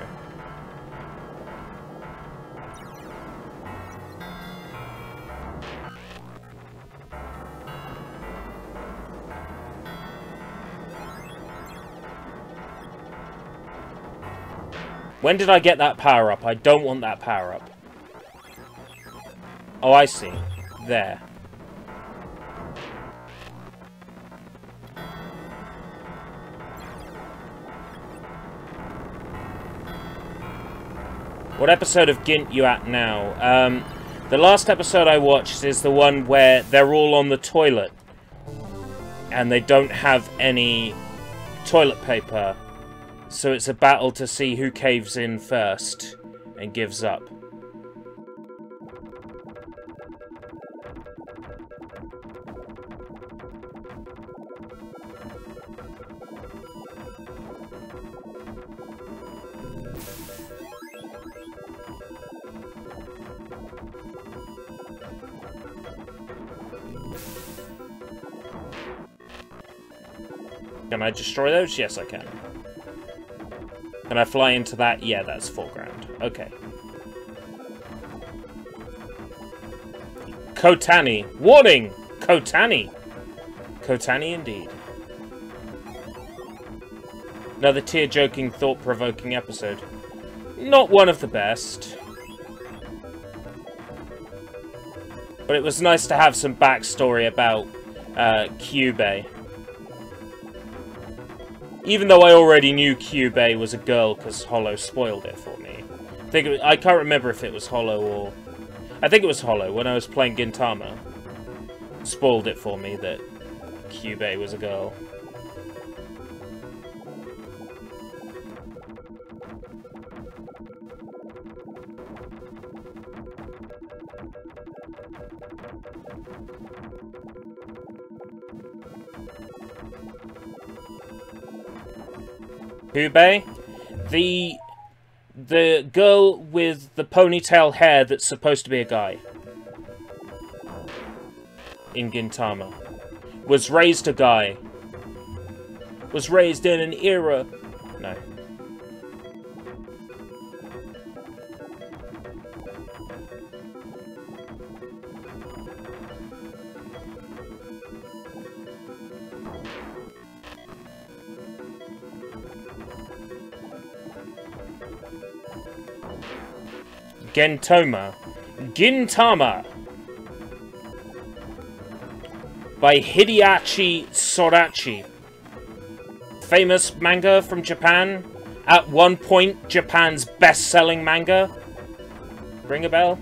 When did I get that power-up? I don't want that power-up. Oh, I see. There. What episode of Gint you at now? The last episode I watched is the one where they're all on the toilet and they don't have any toilet paper, so it's a battle to see who caves in first and gives up. Can I destroy those? Yes, I can. Can I fly into that? Yeah, that's foreground. Okay. Kotani. Warning! Kotani! Kotani indeed. Another tear-joking, thought-provoking episode. Not one of the best. But it was nice to have some backstory about Kyubey. Even though I already knew Kyubey was a girl because Hollow spoiled it for me. I can't remember if it was Hollow or... I think it was Hollow when I was playing Gintama. Spoiled it for me that Kyubey was a girl. Kyubey? The girl with the ponytail hair that's supposed to be a guy. In Gintama. Was raised a guy. Was raised in an era... No. Gintama by Hideaki Sorachi. Famous manga from Japan. At one point, Japan's best-selling manga. Ring a bell?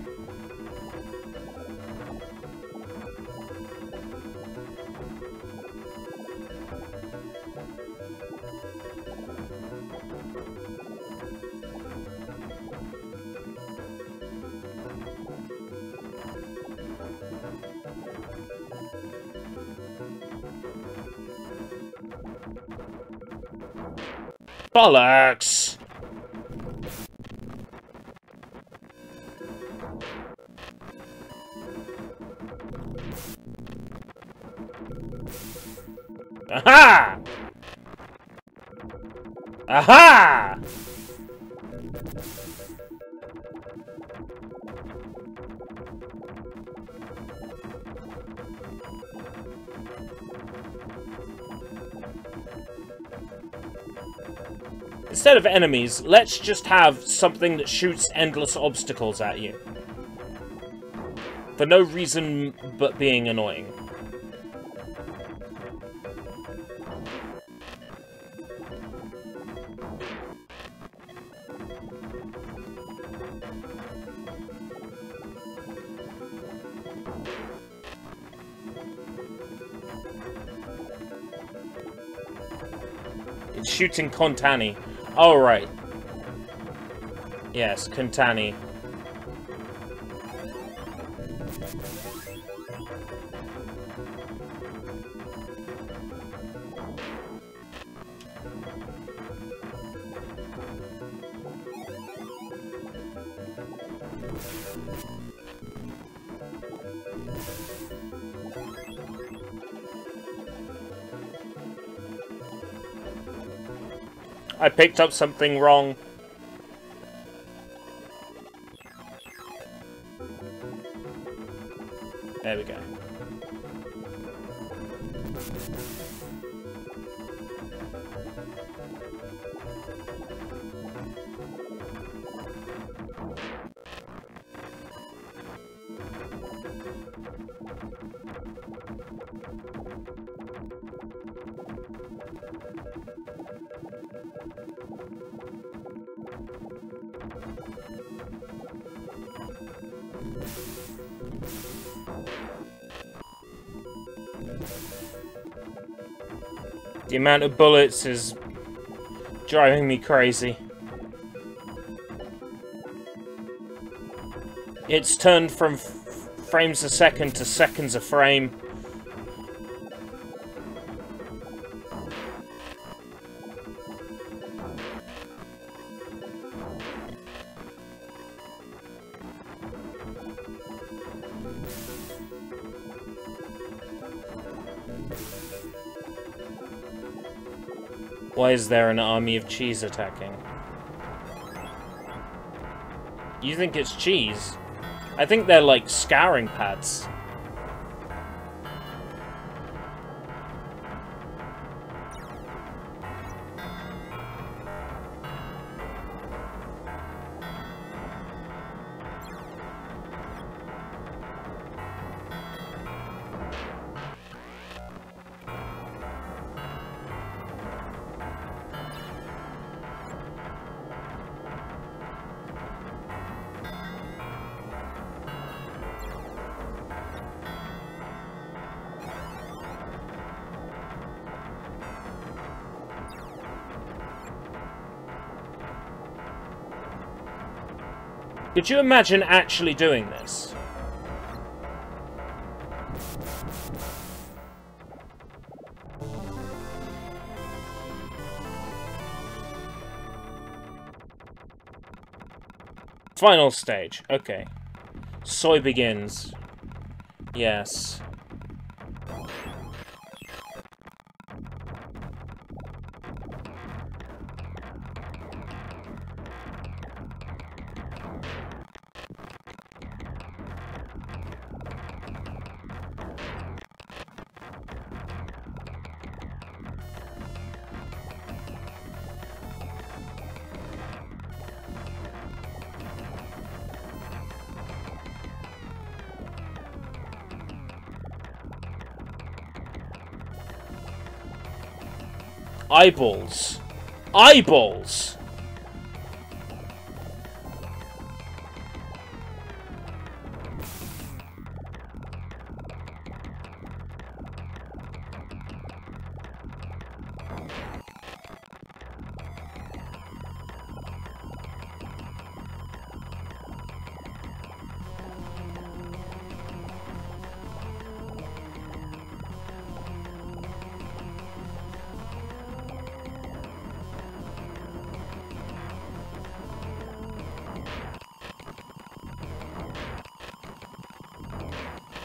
Bollocks! Aha! Aha! Instead of enemies, let's just have something that shoots endless obstacles at you. For no reason but being annoying. It's shooting Kontani. Oh, right. Yes, Kontani. I picked up something wrong. There we go. The amount of bullets is driving me crazy. It's turned from frames a second to seconds a frame. Why is there an army of cheese attacking? You think it's cheese? I think they're like scouring pads. Could you imagine actually doing this? Final stage. Okay. Soy begins. Yes. Eyeballs. Eyeballs!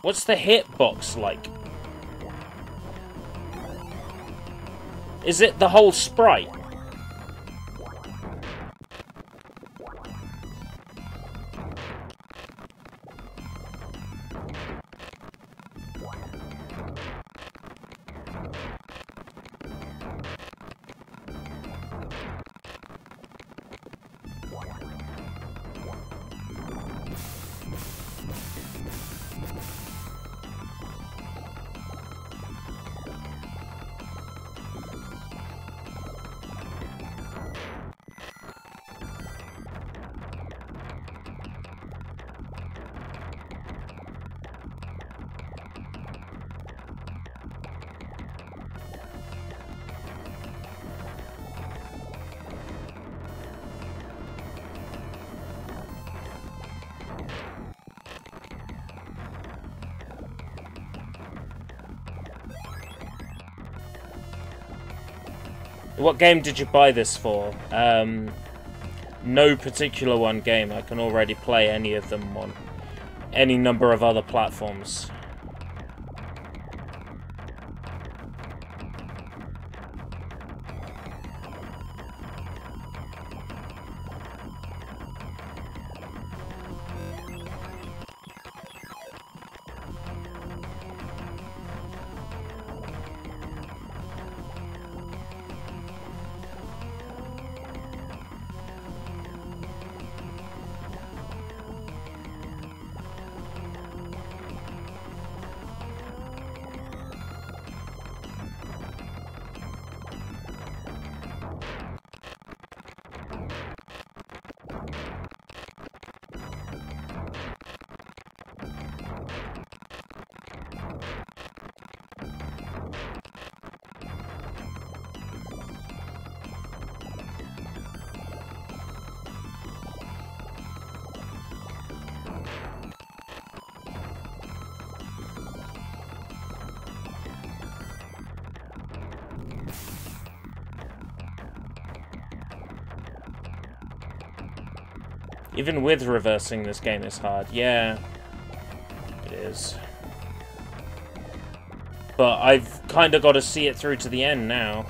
What's the hitbox like? Is it the whole sprite? What game did you buy this for? No particular one game. I can already play any of them on any number of other platforms. Even with reversing, this game is hard. Yeah, it is. But I've kind of got to see it through to the end now.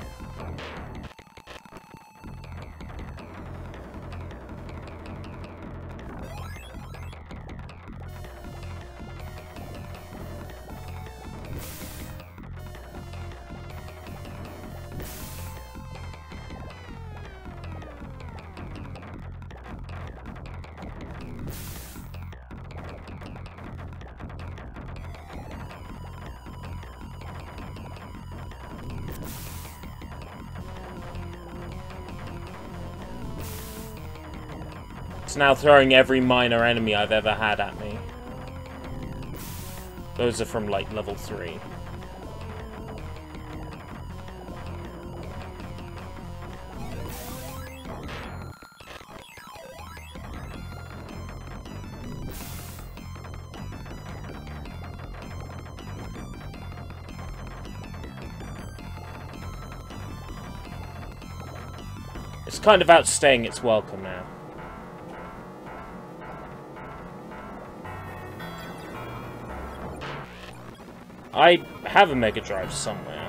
It's now throwing every minor enemy I've ever had at me. Those are from, like, level 3. It's kind of outstaying its welcome now. I have a Mega Drive somewhere.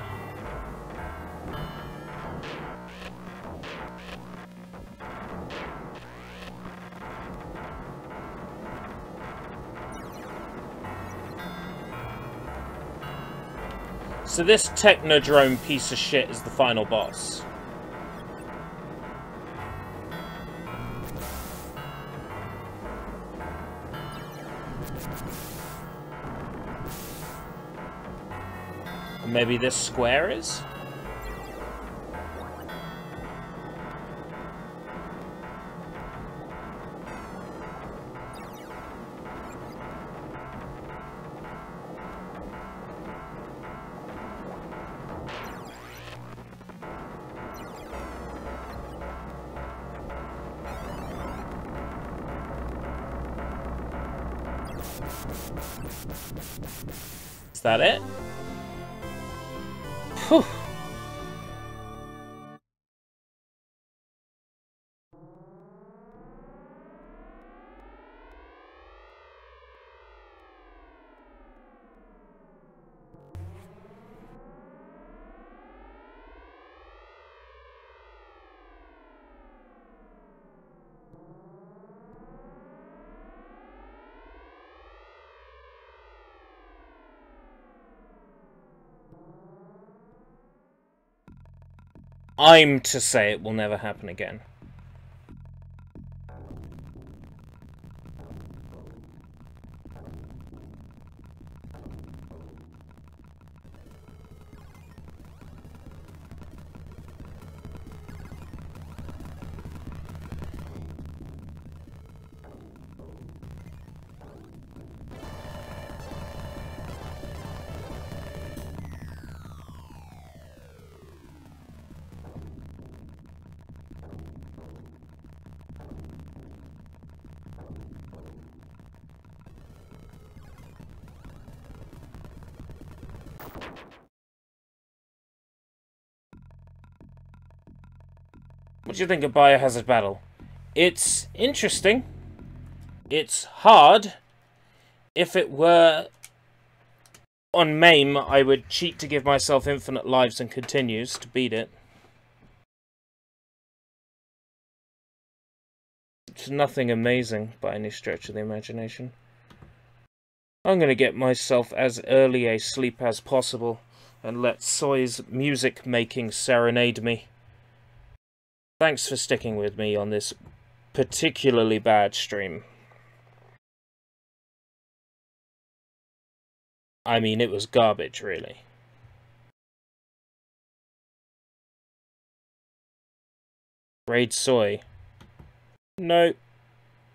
So this Technodrome piece of shit is the final boss. Maybe this square is? Is that it? Whew. I'm to say it will never happen again. What do you think of Biohazard Battle? It's interesting. It's hard. If it were on MAME, I would cheat to give myself infinite lives and continues to beat it. It's nothing amazing by any stretch of the imagination. I'm going to get myself as early a sleep as possible and let Soy's music making serenade me. Thanks for sticking with me on this particularly bad stream. I mean, it was garbage, really. Raid Soy. No.